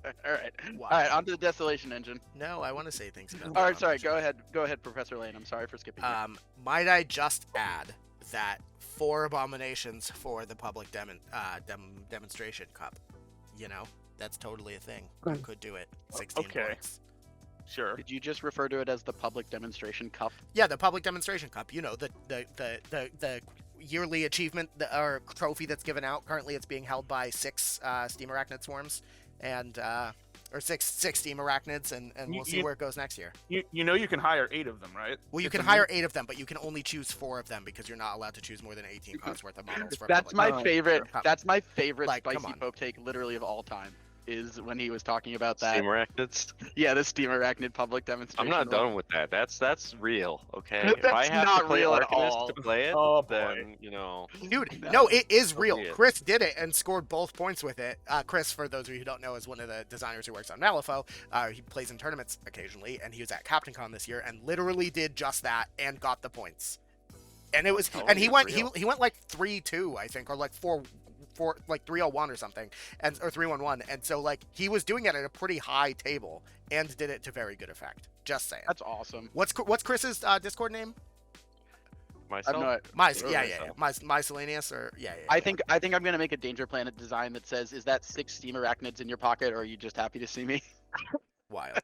All right. Wow. All right, on to the Desolation Engine. No, I want to say things about All right, sorry. Go ahead, Professor Lane. I'm sorry for skipping. Might I just add that 4 Abominations for the public demonstration cup? That's totally a thing. You could do it. 16 points. Sure. Did you just refer to it as the public demonstration cup? Yeah, the public demonstration cup. The yearly achievement or trophy that's given out. Currently, it's being held by 6 Steam Arachnid Swarms, and or six Steam Arachnids, and we'll see where it goes next year. You can hire 8 of them, right? Well, you can hire 8 of them, but you can only choose 4 of them because you're not allowed to choose more than 18 costs worth of models. That's my favorite. That's my favorite Like, spicy Pope take, literally of all time. Is when he was talking about that. Steam Arachnids? Yeah, the Steam Arachnid public demonstration. I'm not done with that. That's real, okay? If I have not to play real at Arcanist all. to play it, Oh, then, Dude, no, it is real. be it. Chris did it and scored both points with it. Chris, for those of you who don't know, is one of the designers who works on Malifaux. He plays in tournaments occasionally, and he was at CaptainCon this year and literally did just that and got the points. And it was, and he went like 3-2, I think, or like 4 like 301 or something, or 311, and so like he was doing it at a pretty high table and did it to very good effect. Just saying. That's awesome. What's Chris's Discord name? myself. Miscellaneous or I think I'm gonna make a Danger Planet design that says, "Is that 6 steam arachnids in your pocket, or are you just happy to see me?" Wild.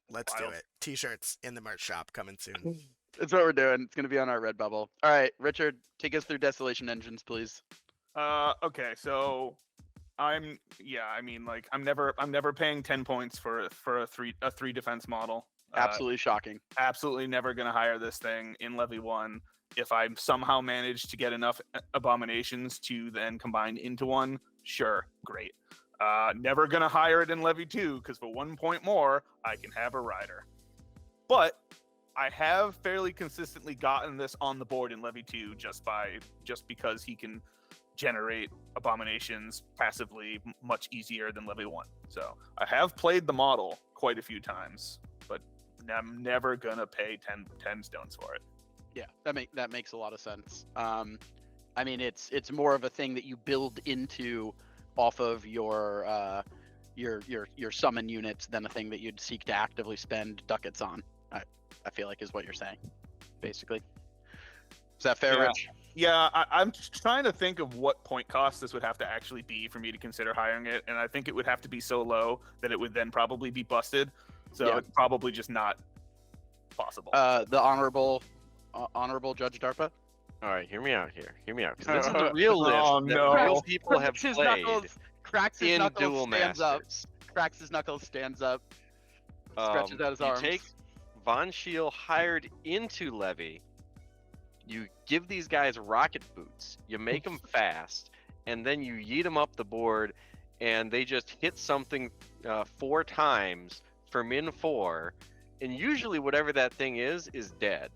Let's do it. T-shirts in the merch shop coming soon. That's what we're doing. It's gonna be on our Redbubble. All right, Richard, take us through Desolation Engines, please. Okay, so I'm never paying 10 points for a 3 defense model. Absolutely shocking. Absolutely never gonna hire this thing in Levy 1. If I somehow manage to get enough Abominations to then combine into one, sure, great. Never gonna hire it in Levy 2 because for 1 point more, I can have a rider. But I have fairly consistently gotten this on the board in Levy 2 just because he can generate Abominations passively much easier than Levy 1. So I have played the model quite a few times, but I'm never gonna pay 10 stones for it. Yeah, that makes a lot of sense. I mean, it's more of a thing that you build into off of your summon units than a thing that you'd seek to actively spend ducats on. I feel like is what you're saying, basically. Is that fair, Rich? Yeah, I'm trying to think of what point cost this would have to actually be for me to consider hiring it, and I think it would have to be so low that it would then probably be busted. So it's probably just not possible. The honorable Judge DARPA. All right, hear me out here. This is the real list that real people have played Cracks his in knuckles, Duel stands up. Masters. Cracks his knuckles, stands up, stretches out his arms. You take Von Shield hired into Levy. You give these guys rocket boots. You make them fast, and then you yeet them up the board, and they just hit something 4 times for min 4, and usually whatever that thing is dead.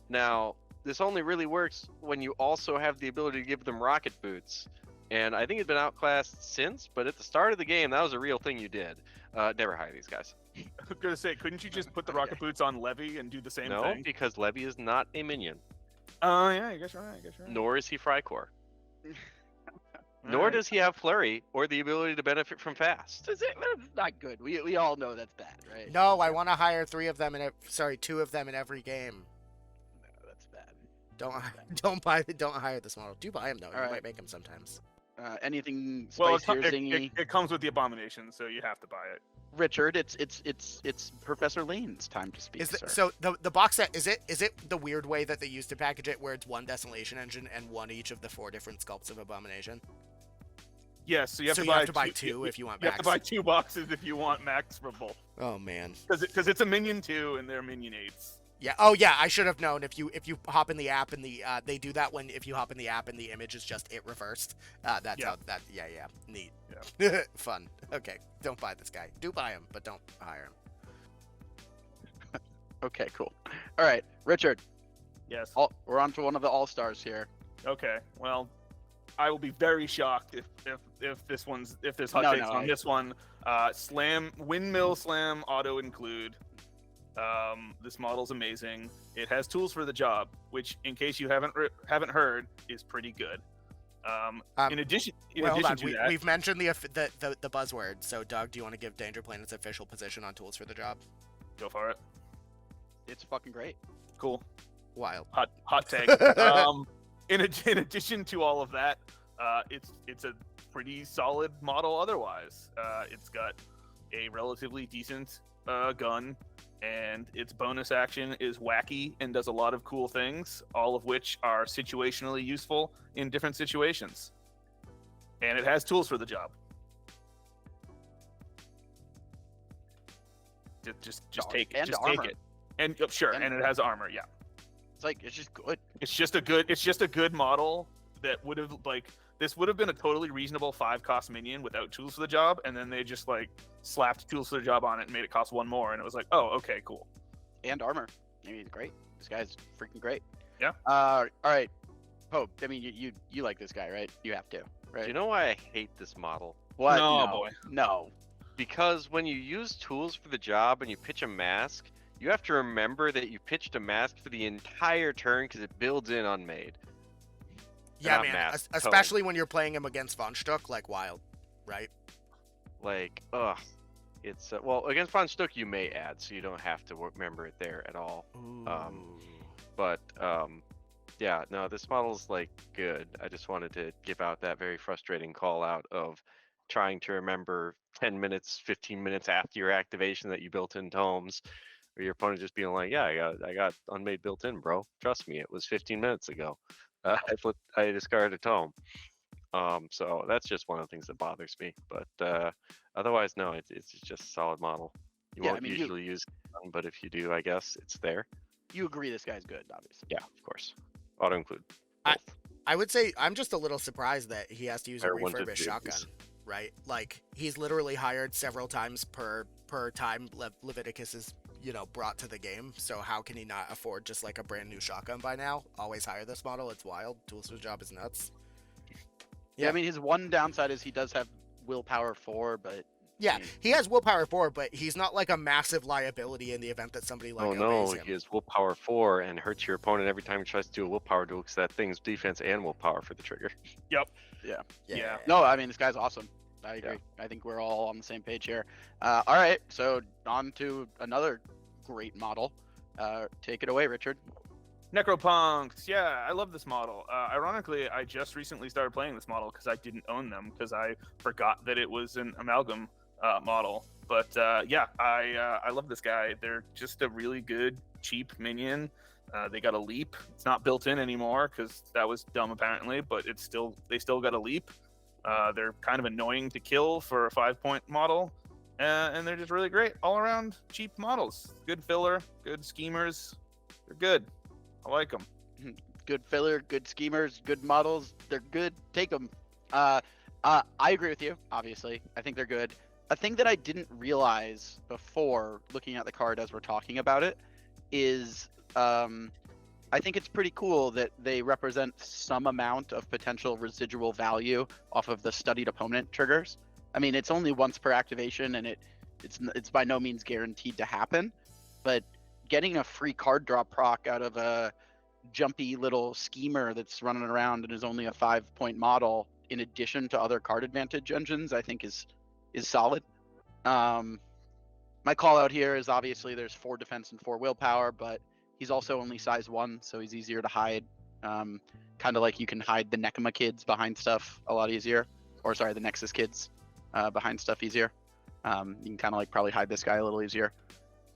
Now, this only really works when you also have the ability to give them rocket boots, and I think it's been outclassed since, but at the start of the game, that was a real thing you did. Never hire these guys. I was gonna say, couldn't you just put the rocket boots on Levy and do the same thing? No, because Levy is not a minion. Oh, yeah, I guess you're right. Nor is he Frycore. Nor does he have Flurry or the ability to benefit from fast. That's not good. We all know that's bad, right? No, I want to hire 2 of them in every game. No, that's bad. Don't hire this model. Do buy him though. You might make him sometimes. Anything Well, spicier, it comes with the Abomination, so you have to buy it. Richard, it's Professor Lane's time to speak. So the box set is it the weird way that they used to package it, where it's 1 Desolation Engine and 1 each of the 4 different sculpts of Abomination? Yes, so you have to buy 2 if you want. You have to buy 2 boxes if you want max for both. Oh man, because it's a minion 2 and they're minion 8s. Yeah. Oh yeah, I should have known. If you hop in the app and they do that when if you hop in the app and the image is just it reversed. That's how that. Yeah. Neat. Yeah. Fun. Okay. Don't buy this guy. Do buy him, but don't hire him. Okay. Cool. All right, Richard. Yes. We're on to one of the all stars here. Okay. Well, I will be very shocked if this hot takes on this one. Windmill slam auto include. This model's amazing. It has tools for the job, which, in case you haven't heard, is pretty good. In addition to that, we've mentioned the buzzword. So, Doug, do you want to give Danger Planet's official position on tools for the job? Go for it. It's fucking great. Cool. Wild. Hot take. In addition to all of that, it's a pretty solid model. Otherwise, it's got a relatively decent gun. And its bonus action is wacky and does a lot of cool things, all of which are situationally useful in different situations. And it has tools for the job. Just take it. And sure, and it has armor, yeah. It's just good. It's just a good model that would have this would have been a totally reasonable 5-cost minion without tools for the job, and then they just slapped tools for the job on it and made it cost 1 more, and it was like, oh, okay, cool. And armor. I mean, great. This guy's freaking great. Yeah. All right, Pope. I mean, you like this guy, right? You have to, right? Do you know why I hate this model? What? No, boy. No. Because when you use tools for the job and you pitch a mask, you have to remember that you pitched a mask for the entire turn because it builds in unmade. Yeah, man. Especially when you're playing him against Von Stuck, wild, right? It's well, against Von Stuck you may add, so you don't have to remember it there at all. Yeah, no, this model's like good. I just wanted to give out that very frustrating call out of trying to remember 10 minutes, 15 minutes after your activation that you built in tomes, or your opponent just being like, "Yeah, I got unmade built in, bro. Trust me, it was 15 minutes ago. I discarded a tome." So that's just one of the things that bothers me. But otherwise, no, it's just a solid model. You Yeah, won't I mean, usually use one, but if you do, I guess it's there. you agree this guy's good, obviously. Yeah, of course. Auto include. I- I would say I'm just a little surprised that he has to use a Fire 150 refurbished at shotgun, least. right? Like he's literally hired several times per time Leveticus is brought to the game. So how can he not afford just like a brand new shotgun by now? Always hire this model. It's wild. Toolster's job is nuts. Yeah, I mean, his one downside is he does have willpower 4, but Yeah, he has willpower 4, but he's not like a massive liability in the event that somebody like Oh obeys no, him. he has willpower 4 and hurts your opponent every time he tries to do a willpower duel because that thing's defense and willpower for the trigger. Yep. Yeah. no, I mean, this guy's awesome. I agree. I think we're all on the same page here. All right, so on to another great model. Take it away, Richard. Necropunks, yeah, I love this model. Ironically, I just recently started playing this model because I didn't own them because I forgot that it was an Amalgam model. But yeah, I love this guy. They're just a really good, cheap minion. They got a leap. It's not built in anymore because that was dumb apparently, but they still got a leap. They're kind of annoying to kill for a 5-point model. And they're just really great all around cheap models. Good filler, good schemers. They're good. I like them. Good filler, good schemers, good models. They're good. Take them. I agree with you, obviously. I think they're good. A thing that I didn't realize before looking at the card as we're talking about it is I think it's pretty cool that they represent some amount of potential residual value off of the studied opponent triggers. I mean, it's only once per activation, and it's by no means guaranteed to happen, but getting a free card draw proc out of a jumpy little schemer that's running around and is only a 5-point model in addition to other card advantage engines, I think is solid. My call out here is obviously there's 4 defense and 4 willpower, but he's also only size 1, so he's easier to hide. Kind of like you can hide the Necma kids behind stuff a lot easier, or sorry, the Nexus kids behind stuff easier. You can kind of like probably hide this guy a little easier.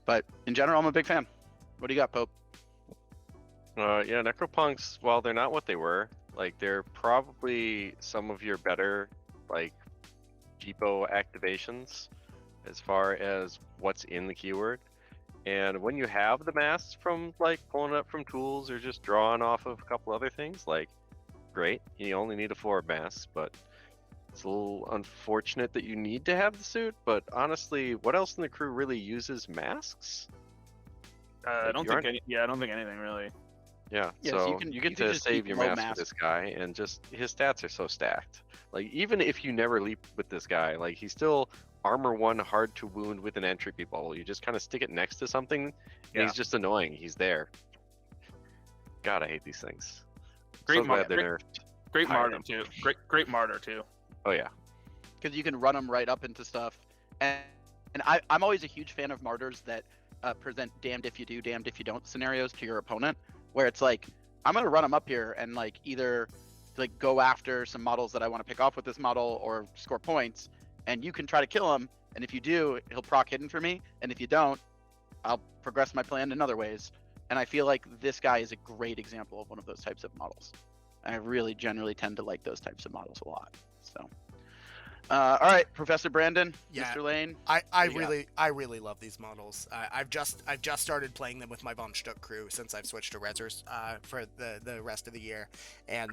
But in general, I'm a big fan. What do you got, Pope? Yeah, Necropunks, while they're not what they were, like they're probably some of your better like cheapo activations as far as what's in the keyword. And when you have the masks from like pulling it up from tools or just drawing off of a couple other things, like great, you only need a 4 masks, but it's a little unfortunate that you need to have the suit. But honestly, what else in the crew really uses masks? I don't think anything really. Yeah, Yeah, so so you get you can to just save keep your low mask mask. for this guy, and just his stats are so stacked. Like even if you never leap with this guy, like he's still armor 1, hard to wound with an entropy bubble. You just kind of stick it next to something, and he's just annoying. He's there. God, I hate these things. Great So glad they're nerfed. Great Higher. martyr too. Great martyr too. Oh yeah. Because you can run them right up into stuff. And I'm always a huge fan of martyrs that present damned if you do, damned if you don't scenarios to your opponent, where it's like, I'm going to run them up here and like either like go after some models that I want to pick off with this model or score points, and you can try to kill him, and if you do, he'll proc hidden for me, and if you don't, I'll progress my plan in other ways. And I feel like this guy is a great example of one of those types of models. I really generally tend to like those types of models a lot. So all right, Professor Brandon, Yeah. Mr. Lane. I really love these models. I've just started playing them with my Von Stuck crew since I've switched to Rezzers for the rest of the year, and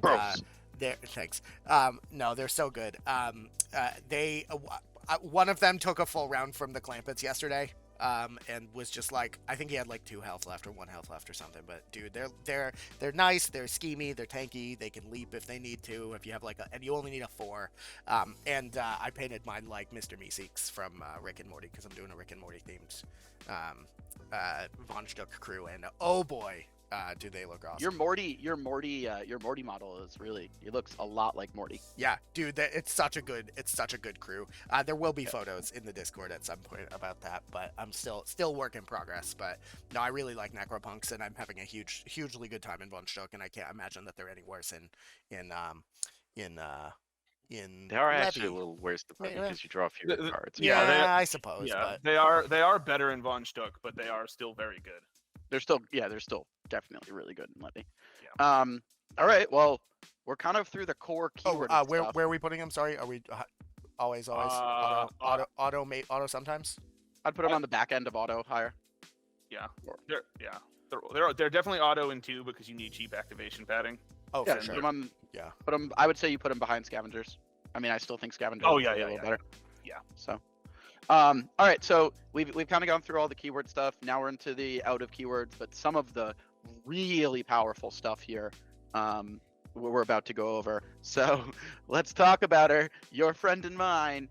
thanks. No, they're so good. One of them took a full round from the Clampets yesterday, and was just like, I think he had like 2 health left or 1 health left or something. But dude, they're nice, they're schemy, they're tanky, they can leap if they need to. If you have like and you only need a 4. And I painted mine like Mr. Meeseeks from Rick and Morty because I'm doing a Rick and Morty themed Von Stuck crew, and oh boy, do they look awesome. Your Morty model is really, he looks a lot like Morty. Yeah, dude, it's such a good crew. There will be photos in the Discord at some point about that, but I'm still work in progress. But no, I really like Necropunks, and I'm having a hugely good time in Von Stuck, and I can't imagine that they're any worse in They are Levy. actually a little worse because you draw fewer cards. Yeah, I suppose. Yeah, but... they are better in Von Stuck, but they are still very good. They're still definitely really good in Levy. Yeah. All right, well, we're kind of through the core keyword stuff. Where are we putting them? Sorry, are we always auto sometimes? I'd put them on the back end of auto higher. Yeah, they're definitely auto in 2 because you need cheap activation padding. Oh, yeah, for sure. Put them. I would say you put them behind Scavengers. I mean, I still think Scavengers. Oh, is a little better. Yeah. So, all right. So we've kind of gone through all the keyword stuff. Now we're into the out of keywords, but some of the really powerful stuff here, we're about to go over. So let's talk about her, your friend and mine.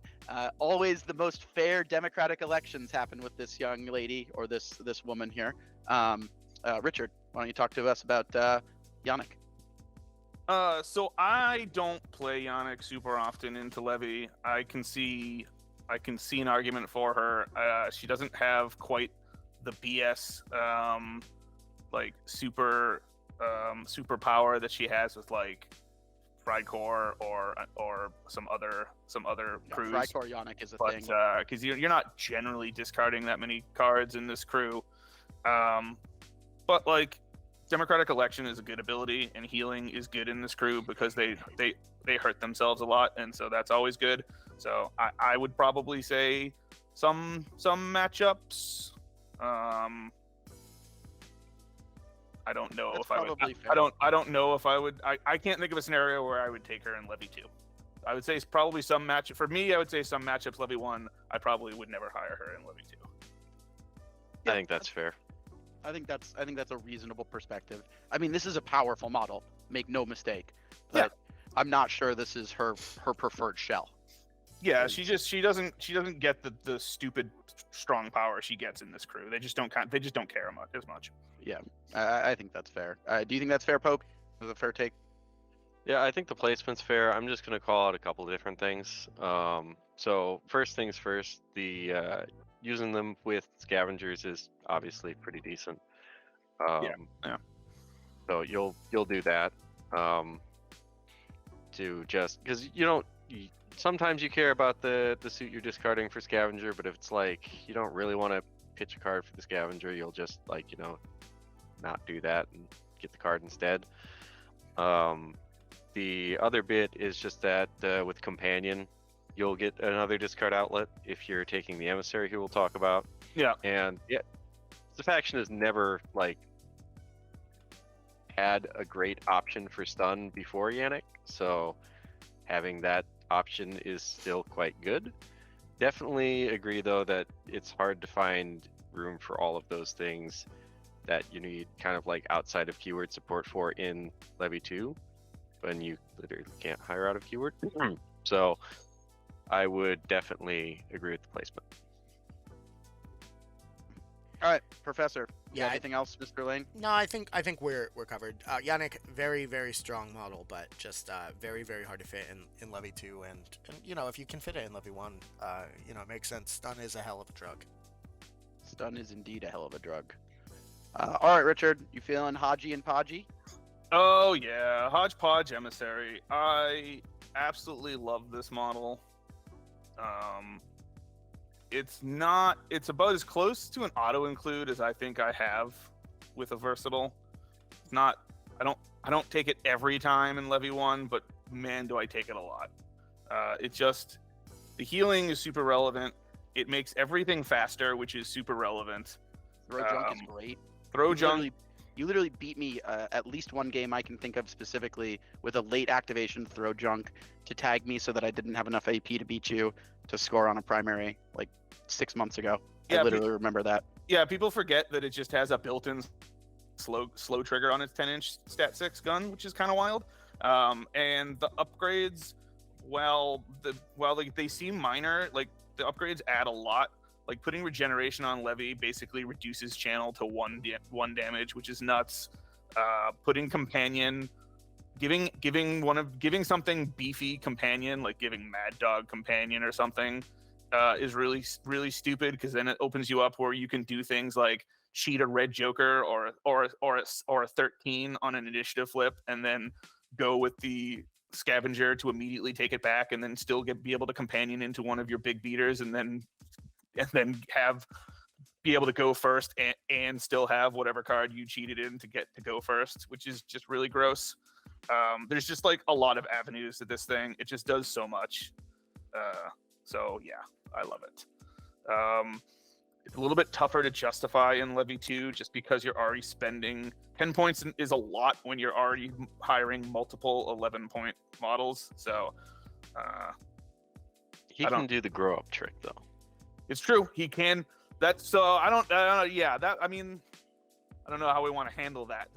Always the most fair democratic elections happen with this young lady or this woman here. Richard, why don't you talk to us about Yannic? So I don't play Yannic super often into Levy. I can see an argument for her. She doesn't have quite the BS like super power that she has with like Frycore or some other crews. Frycore Yannic is a thing. Because you're not generally discarding that many cards in this crew. But like Democratic Election is a good ability, and healing is good in this crew because they hurt themselves a lot, and so that's always good. So I would probably say some matchups. I don't know if I would. I don't know if I would. I can't think of a scenario where I would take her in Levy 2. I would say probably some match. For me, I would say some matchups Levy 1. I probably would never hire her in Levy 2. Yeah, I think that's fair. I think that's a reasonable perspective. I mean, this is a powerful model. Make no mistake. But I'm not sure this is her preferred shell. Yeah, she doesn't get the stupid strong power she gets in this crew. They just don't care as much. Yeah, I think that's fair. Do you think that's fair, Poke? Is a fair take? Yeah, I think the placement's fair. I'm just gonna call out a couple different things. So first things first, the using them with Scavengers is obviously pretty decent. Yeah. So you'll do that. To just because sometimes you care about the suit you're discarding for Scavenger, but if it's like you don't really want to pitch a card for the Scavenger, you'll just not do that and get the card instead. The other bit is just that with Companion, you'll get another discard outlet if you're taking the Emissary, who we'll talk about. Yeah. And the faction has never had a great option for stun before Yannic, so having that option is still quite good. Definitely agree though that it's hard to find room for all of those things that you need kind of like outside of keyword support for in Levy 2, when you literally can't hire out of keyword. So I would definitely agree with the placement. All right, Professor. Yeah. Anything else, Mr. Lane? No, I think we're covered. Yannic, very very strong model, but just very very hard to fit in Levy 2, and if you can fit it in Levy 1, it makes sense. Stun is a hell of a drug. Stun is indeed a hell of a drug. All right, Richard, you feeling Hodgy and Podgy? Oh yeah, Hodgepodge Emissary. I absolutely love this model. It's about as close to an auto include as I think I have with a versatile. It's not, I don't take it every time in Levy 1, but man, do I take it a lot. The healing is super relevant. It makes everything faster, which is super relevant. Throw junk is great. You literally beat me at least one game I can think of specifically with a late activation throw junk to tag me so that I didn't have enough AP to beat you to score on a primary like 6 months ago. Yeah, I literally remember that. Yeah, people forget that it just has a built-in slow trigger on its 10-inch stat 6 gun, which is kind of wild. And the upgrades, while they seem minor, like the upgrades add a lot. Like putting regeneration on Levy basically reduces channel to one damage, which is nuts. putting companion, giving something beefy companion, like giving Mad Dog companion or something, is really really stupid, because then it opens you up where you can do things like cheat a red Joker or a 13 on an initiative flip, and then go with the Scavenger to immediately take it back, and then still be able to companion into one of your big beaters, and then be able to go first and still have whatever card you cheated in to get to go first, which is just really gross. There's just like a lot of avenues to this thing. It just does so much. So yeah, I love it. It's a little bit tougher to justify in Levy 2 just because you're already spending 10 points is a lot when you're already hiring multiple 11-point models. So he can do the grow up trick though. It's true, he can. That's so I don't know how we want to handle that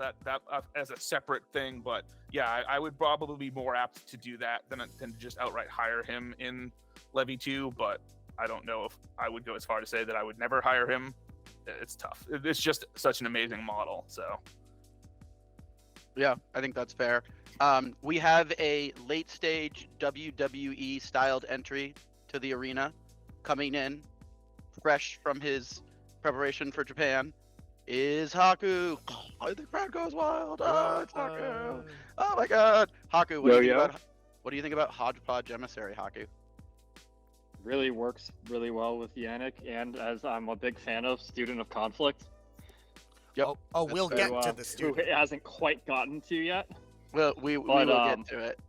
as a separate thing, but yeah, I would probably be more apt to do that than to just outright hire him in Levy 2, but I don't know if I would go as far to say that I would never hire him. It's tough. It's just such an amazing model. So yeah, I think that's fair. We have a late stage WWE styled entry to the arena coming in fresh from his preparation for Japan. Is Haku. Oh, the crowd goes wild. Oh, it's Haku. Oh my god. Haku, what do you think about Hodgepodge Emissary, Haku? Really works really well with Yannic, and as I'm a big fan of Student of Conflict. Yep. Oh, we'll get to the who student. it hasn't quite gotten to yet. Well, we will get to it.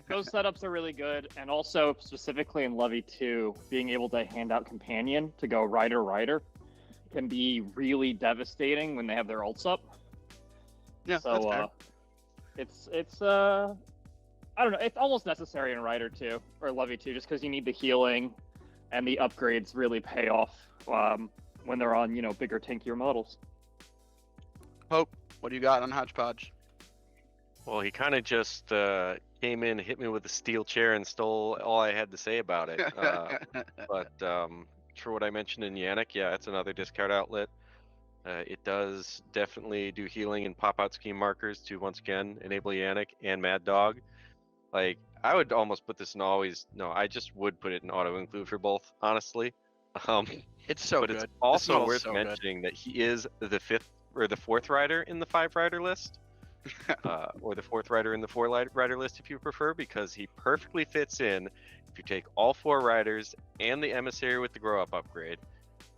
Those setups are really good, and also specifically in Levy 2, being able to hand out companion to go rider can be really devastating when they have their ults up. Yeah, so that's fair. it's I don't know, it's almost necessary in Rider 2 or Levy 2, just because you need the healing and the upgrades really pay off when they're on, bigger, tankier models. Pope, what do you got on Hodgepodge? Well, he kind of just came in, hit me with a steel chair, and stole all I had to say about it. But for what I mentioned in Yannic, yeah, it's another discard outlet. It does definitely do healing and pop-out scheme markers to, once again, enable Yannic and Mad Dog. Like, I would almost put this in I just would put it in auto-include for both, honestly. It's so but good. It's also worth so mentioning that he is the 5th or the 4th rider in the 5-rider list. Or the 4th rider in the 4-rider list if you prefer, because he perfectly fits in if you take all 4 riders and the emissary with the grow up upgrade,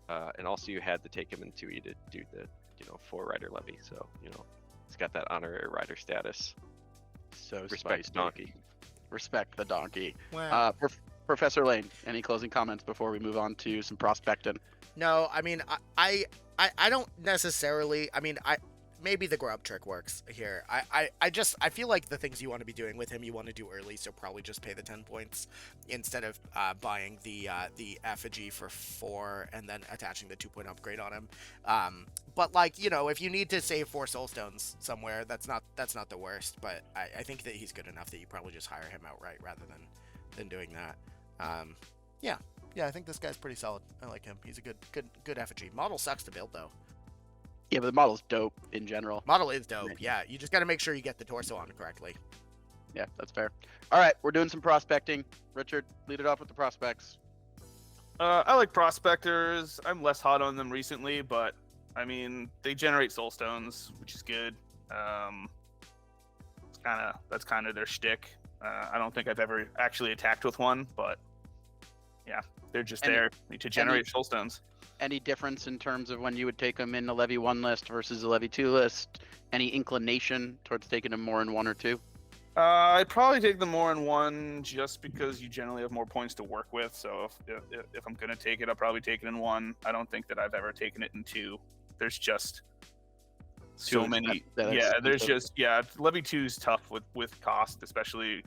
and also you had to take him in 2E to do the 4-rider levy, so he's got that honorary rider status. So respect spicy. donkey. Respect the donkey. Wow. Professor Lane, any closing comments before we move on to some prospecting? No, I mean, I don't necessarily. I mean, maybe the grow up trick works here. I feel like the things you want to be doing with him, you want to do early, so probably just pay the 10 points instead of buying the effigy for 4 and then attaching the 2-point upgrade on him. But like, if you need to save 4 soul stones somewhere, that's not the worst. But I think that he's good enough that you probably just hire him outright rather than doing that. Yeah, I think this guy's pretty solid. I like him. He's a good effigy. Model sucks to build though. Yeah, but the model's dope in general. Model is dope. Yeah, you just got to make sure you get the torso on correctly. Yeah, that's fair. All right, we're doing some prospecting. Richard, lead it off with the prospects. I like prospectors. I'm less hot on them recently, but I mean, they generate soul stones, which is good. That's kind of their shtick. I don't think I've ever actually attacked with one, but yeah, they're just there to generate soul stones. Any difference in terms of when you would take them in the Levy 1 list versus a Levy 2 list? Any inclination towards taking them more in 1 or 2? I'd probably take them more in 1 just because you generally have more points to work with. So if I'm going to take it, I'll probably take it in 1. I don't think that I've ever taken it in 2. There's just so many. Levy 2 is tough with cost, especially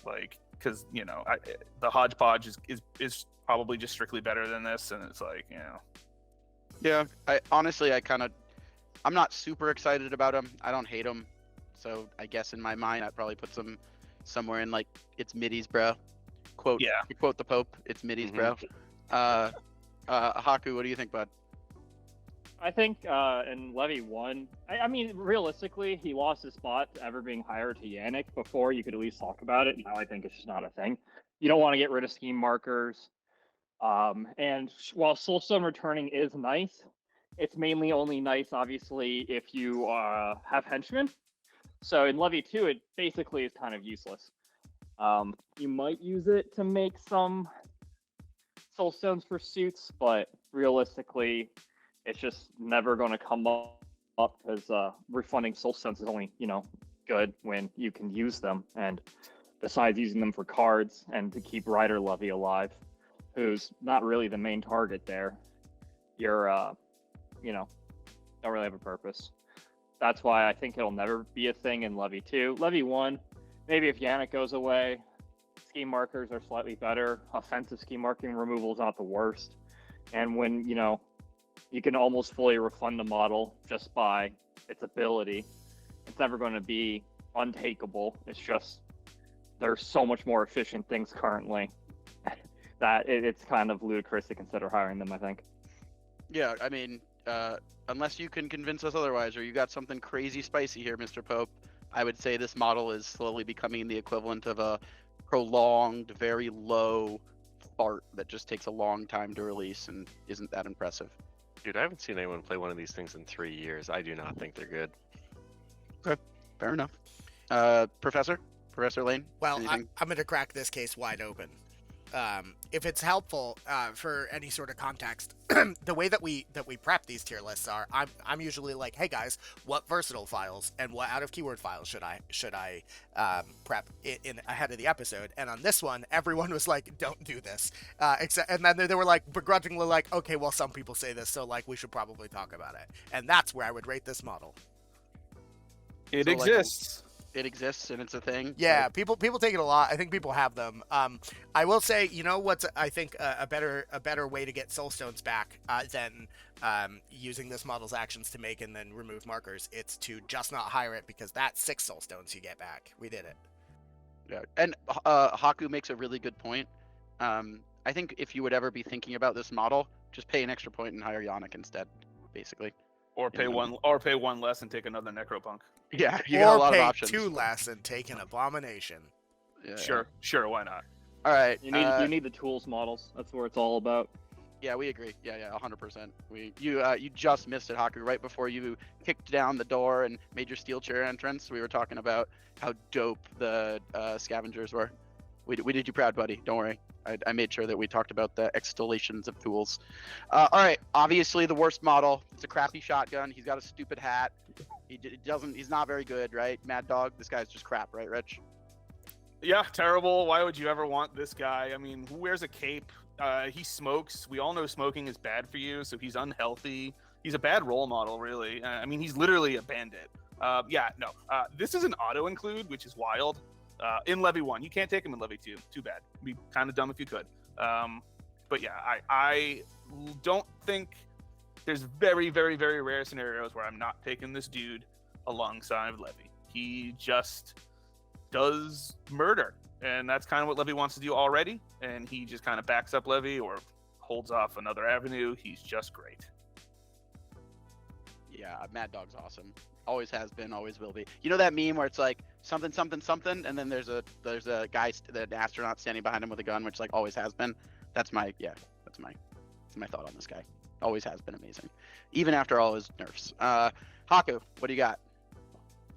like because the Hodgepodge is probably just strictly better than this, and it's like Yeah, I'm not super excited about him. I don't hate him, so I guess in my mind I'd probably put them somewhere in like it's middies, bro. Quote the Pope, it's middies, bro. Haku, what do you think, bud? I think in Levy 1, I mean, realistically, he lost his spot to ever being higher to Yannic. Before, you could at least talk about it. Now I think it's just not a thing. You don't want to get rid of scheme markers. And while Soulstone returning is nice, it's mainly only nice, obviously, if you have henchmen. So in Levy 2, it basically is kind of useless. You might use it to make some Soulstones for suits, but realistically, it's just never going to come up because refunding Soulstones is only, good when you can use them. And besides using them for cards and to keep Rider Levy alive, who's not really the main target there, you're, don't really have a purpose. That's why I think it'll never be a thing in Levy 2. Levy 1, maybe if Yannic goes away, scheme markers are slightly better. Offensive scheme marking removal is not the worst. And when, you can almost fully refund a model just by its ability, it's never going to be untakeable. It's just there's so much more efficient things currently that it's kind of ludicrous to consider hiring them, I think. Yeah, I mean, unless you can convince us otherwise, or you got something crazy spicy here, Mr. Pope, I would say this model is slowly becoming the equivalent of a prolonged, very low fart that just takes a long time to release and isn't that impressive. Dude, I haven't seen anyone play one of these things in 3 years. I do not think they're good. Okay, fair enough. Professor Lane? Well, anything? I'm going to crack this case wide open. If it's helpful for any sort of context, the way that we prep these tier lists are, I'm usually like, hey guys, what versatile files and what out of keyword files should I prep in ahead of the episode? And on this one, everyone was like, don't do this. And then they were like begrudgingly like, okay, well some people say this, so like we should probably talk about it. And that's where I would rate this model. It exists. It exists and it's a thing. Yeah, like, people take it a lot. I think people have them. I will say, what's I think a better way to get Soulstones back than using this model's actions to make and then remove markers. It's to just not hire it, because that's 6 Soulstones you get back. We did it. Yeah, and Haku makes a really good point. I think if you would ever be thinking about this model, just pay an extra point and hire Yannic instead, basically. Or pay one less and take another Necropunk. Yeah, you got a lot of pay options. 2 less and take an Abomination. Yeah. Sure, why not? All right. You need the tools models. That's what it's all about. Yeah, we agree. Yeah, 100%. You just missed it, Haku. Right before you kicked down the door and made your steel chair entrance, we were talking about how dope the scavengers were. We did you proud, buddy. Don't worry. I made sure that we talked about the extollations of tools. All right. Obviously, the worst model. It's a crappy shotgun. He's got a stupid hat. He's not very good, right? Mad Dog. This guy's just crap, right, Rich? Yeah, terrible. Why would you ever want this guy? I mean, who wears a cape? He smokes. We all know smoking is bad for you, so he's unhealthy. He's a bad role model, really. I mean, he's literally a bandit. This is an auto include, which is wild. In Levy 1, you can't take him in Levy 2. Too bad. It'd be kind of dumb if you could. But yeah, I don't think there's very, very, very rare scenarios where I'm not taking this dude alongside Levy. He just does murder, and that's kind of what Levy wants to do already. And he just kind of backs up Levy or holds off another avenue. He's just great. Yeah, Mad Dog's awesome. Always has been, always will be. You know that meme where it's like something, something, something, and then there's a guy, the astronaut standing behind him with a gun, which like always has been. That's my thought on this guy. Always has been amazing, even after all his nerfs. Haku, what do you got?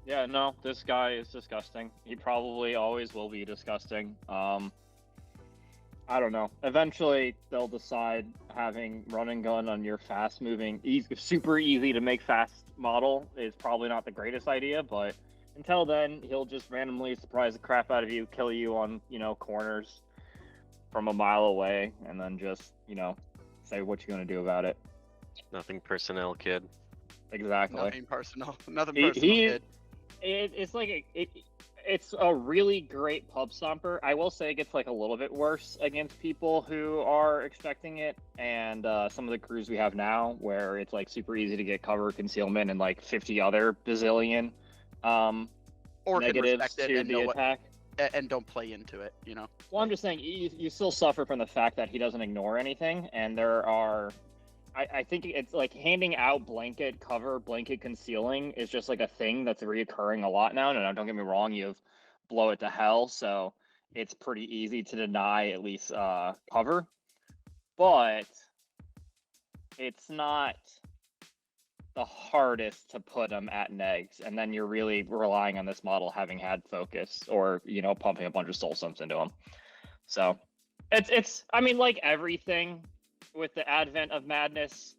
Yeah, no, this guy is disgusting. He probably always will be disgusting. I don't know. Eventually, they'll decide having run and gun on your fast-moving, super easy to make fast model is probably not the greatest idea, but until then, he'll just randomly surprise the crap out of you, kill you on, corners from a mile away, and then just, say what you're going to do about it. Nothing personnel, kid. Exactly. Nothing personal, kid. It's like it's a really great pub stomper. I will say it gets like a little bit worse against people who are expecting it, and some of the crews we have now, where it's like super easy to get cover, concealment, and like 50 other bazillion or negatives to the attack. And don't play into it, Well, I'm just saying you still suffer from the fact that he doesn't ignore anything, and there are I think it's like handing out blanket cover, blanket concealing is just like a thing that's reoccurring a lot now. And don't get me wrong, you have blow it to hell, so it's pretty easy to deny at least cover, but it's not the hardest to put them at negs, and then you're really relying on this model having had focus or pumping a bunch of soul sums into them. So it's I mean, like everything with the advent of madness,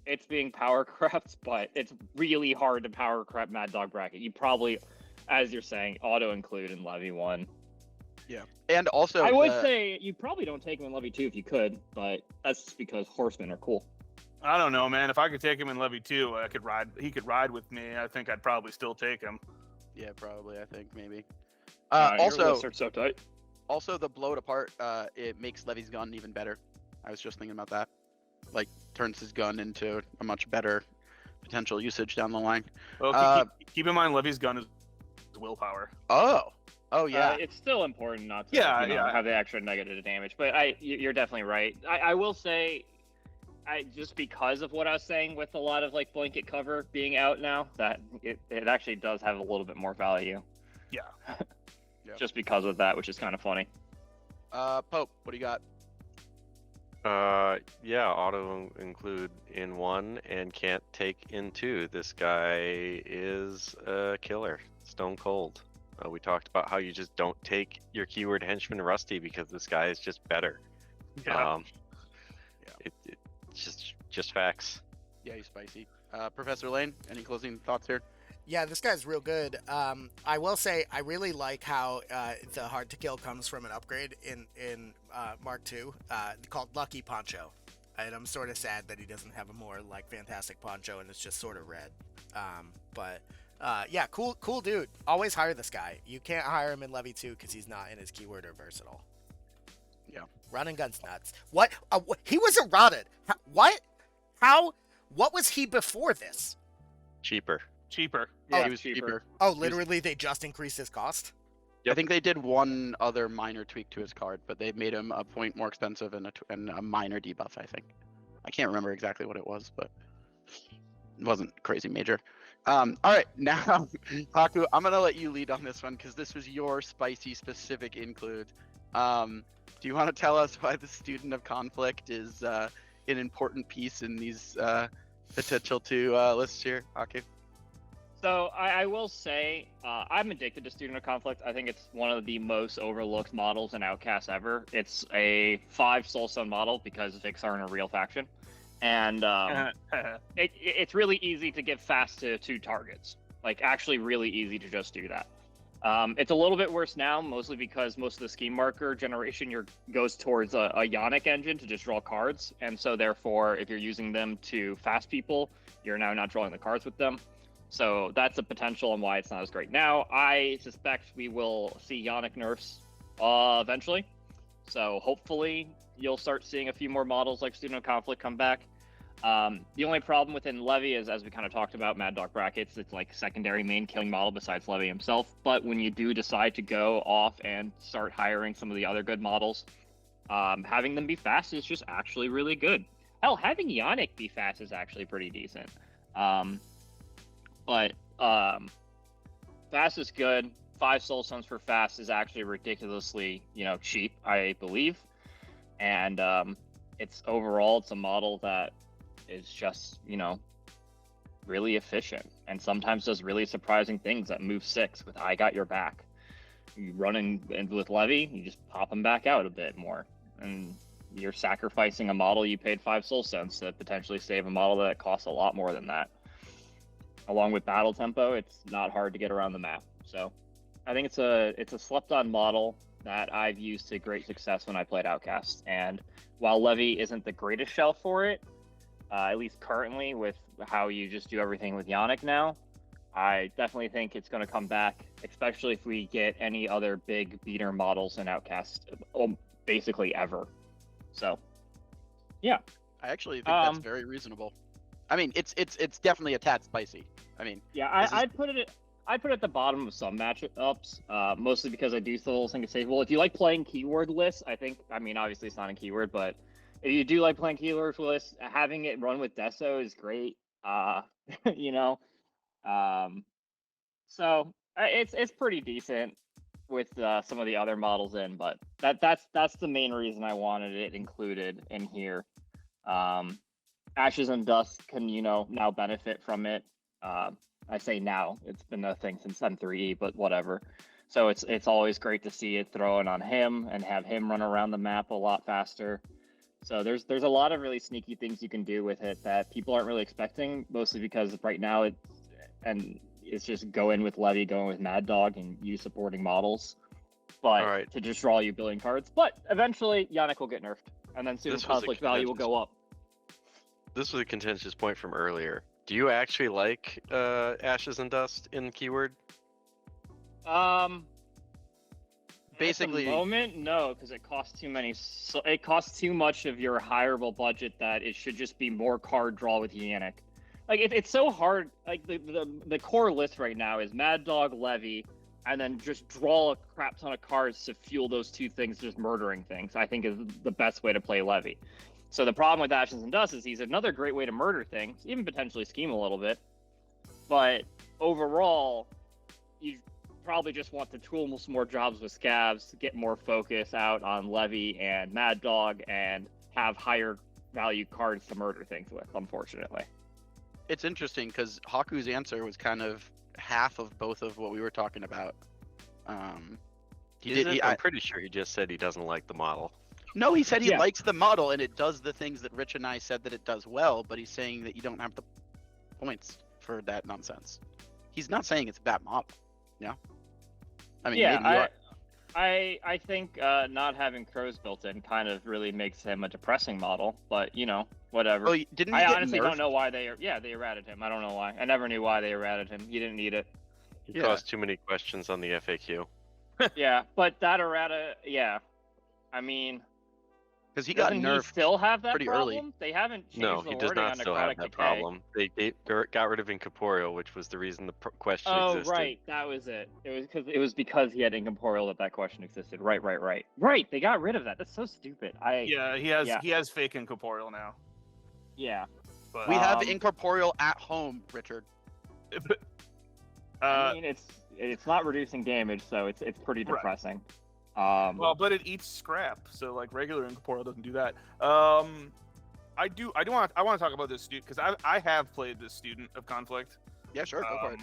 it's being power crept, but it's really hard to power crept Mad Dog Brackett. You probably, as you're saying, auto include in Levy 1. Yeah, and also I would say you probably don't take him in Levy 2 if you could, but that's just because horsemen are cool. I don't know, man. If I could take him in Levy 2, he could ride with me. I think I'd probably still take him. Yeah, probably. I think maybe. Your lists are so tight. Also, the blow it apart, it makes Levy's gun even better. I was just thinking about that. Like, turns his gun into a much better potential usage down the line. Well, keep in mind, Levy's gun is willpower. Oh, yeah. It's still important not to have the extra negative damage, but you're definitely right. I will say, just because of what I was saying with a lot of like blanket cover being out now, that it actually does have a little bit more value. Yeah. Just because of that, which is kind of funny. Pope, what do you got? Yeah, auto include in 1 and can't take in 2. This guy is a killer, stone cold. We talked about how you just don't take your keyword henchman Rusty because this guy is just better. Yeah. It's just facts. Yeah, he's spicy. Professor Lane, any closing thoughts here? Yeah, this guy's real good. I will say I really like how the hard to kill comes from an upgrade in Mark II called Lucky Poncho, and I'm sort of sad that he doesn't have a more like fantastic poncho and it's just sort of red. But yeah, cool dude. Always hire this guy. You can't hire him in Levy 2 because he's not in his keyword or versatile. Yeah, run and gun's nuts. What? He was eroded. What? How? What was he before this? Cheaper. Yeah, he was cheaper. Oh, literally, they just increased his cost? Yep. I think they did one other minor tweak to his card, but they made him a point more expensive and a minor debuff, I think. I can't remember exactly what it was, but it wasn't crazy major. All right, now, Haku, I'm going to let you lead on this one because this was your spicy specific include. Do you want to tell us why the Student of Conflict is an important piece in these potential 2 lists here, Haku? So I will say I'm addicted to Student of Conflict. I think it's one of the most overlooked models in Outcasts ever. It's a 5 soul stone model because Vix aren't a real faction, and it's really easy to get fast to 2 targets. Like actually really easy to just do that. It's a little bit worse now, mostly because most of the scheme marker generation goes towards a Yannic engine to just draw cards, and so therefore if you're using them to fast people, you're now not drawing the cards with them. So that's a potential and why it's not as great now. I suspect we will see Yannic nerfs eventually. So hopefully you'll start seeing a few more models like Student of Conflict come back. The only problem within Levy is, as we kind of talked about, Mad Dog Brackets, it's like secondary main killing model besides Levy himself. But when you do decide to go off and start hiring some of the other good models, having them be fast is just actually really good. Hell, having Yannic be fast is actually pretty decent. But fast is good. 5 soul stones for fast is actually ridiculously, cheap, I believe. And it's a model that is just, really efficient and sometimes does really surprising things that move 6 with I got your back. You run in with Levy, you just pop them back out a bit more. And you're sacrificing a model you paid 5 soul stones to potentially save a model that costs a lot more than that. Along with battle tempo, it's not hard to get around the map. So I think it's a slept-on model that I've used to great success when I played Outcasts. And while Levy isn't the greatest shell for it, at least currently with how you just do everything with Yannic now, I definitely think it's going to come back, especially if we get any other big beater models in Outcast, basically ever. So, yeah. I actually think that's very reasonable. I mean, it's definitely a tad spicy. I mean, yeah, I'd put it at the bottom of some matchups, mostly because I do still think it's saveable. If you like playing keyword lists, I mean, obviously it's not a keyword, but if you do like playing healers list, having it run with Deso is great. You know, so it's pretty decent with some of the other models in, but that's the main reason I wanted it included in here. Ashes and Dust can now benefit from it. I say now, it's been a thing since M3E, but whatever. So it's always great to see it thrown on him and have him run around the map a lot faster. So there's a lot of really sneaky things you can do with it that people aren't really expecting, mostly because right now it's just go in with Levy, go in with Mad Dog, and use supporting models. But to just draw you billion cards. But eventually Yannic will get nerfed, and then student conflict value will go up. This was a contentious point from earlier. Do you actually like Ashes and Dust in keyword? Basically, at the moment, no, because it costs too many. So it costs too much of your hireable budget that it should just be more card draw with Yannic. Like it's so hard. Like the core list right now is Mad Dog, Levy, and then just draw a crap ton of cards to fuel those two things, just murdering things. I think is the best way to play Levy. So the problem with Ashes and Dust is he's another great way to murder things, even potentially scheme a little bit. But overall, you probably just want to tool some more jobs with Scavs to get more focus out on Levy and Mad Dog and have higher value cards to murder things with, unfortunately. It's interesting because Haku's answer was kind of half of both of what we were talking about. I'm pretty sure he just said he doesn't like the model. No, he said he likes the model and it does the things that Rich and I said that it does well, but he's saying that you don't have the points for that nonsense. He's not saying it's a bad model. Yeah. I mean, maybe you are. I think not having crows built in kind of really makes him a depressing model, but whatever. Well, I honestly don't know why they errated him. I don't know why. I never knew why they errated him. He didn't need it. He caused too many questions on the FAQ. Yeah, but that errata, I mean, because he got nerfed. He still have that pretty problem? early. They haven't changed No, the he does wording not on still have necrotic that decay. problem. They got rid of incorporeal, which was the reason the question existed. Oh, right, that was it. It was because he had incorporeal that question existed. Right. Right, they got rid of that. That's so stupid. He has fake incorporeal now. Yeah. But, we have incorporeal at home, Richard. I mean, it's not reducing damage, so it's pretty depressing. Well, but it eats scrap, so like regular incorporeal doesn't do that. I want to talk about this student because I have played this student of conflict. Yeah, sure, go for it.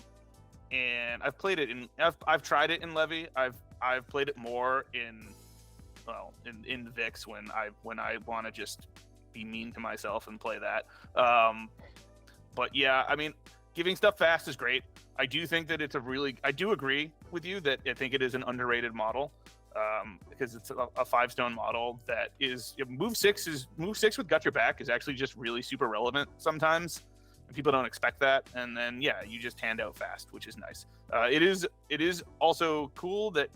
And I've played it I've tried it in Levy. I've played it more in Vix when I want to just be mean to myself and play that. But yeah, I mean, giving stuff fast is great. I do think that I do agree with you that I think it is an underrated model. Because it's a 5-stone model that is move 6 with Gut Your Back is actually just really super relevant sometimes. And people don't expect that, and then you just hand out fast, which is nice. It is also cool that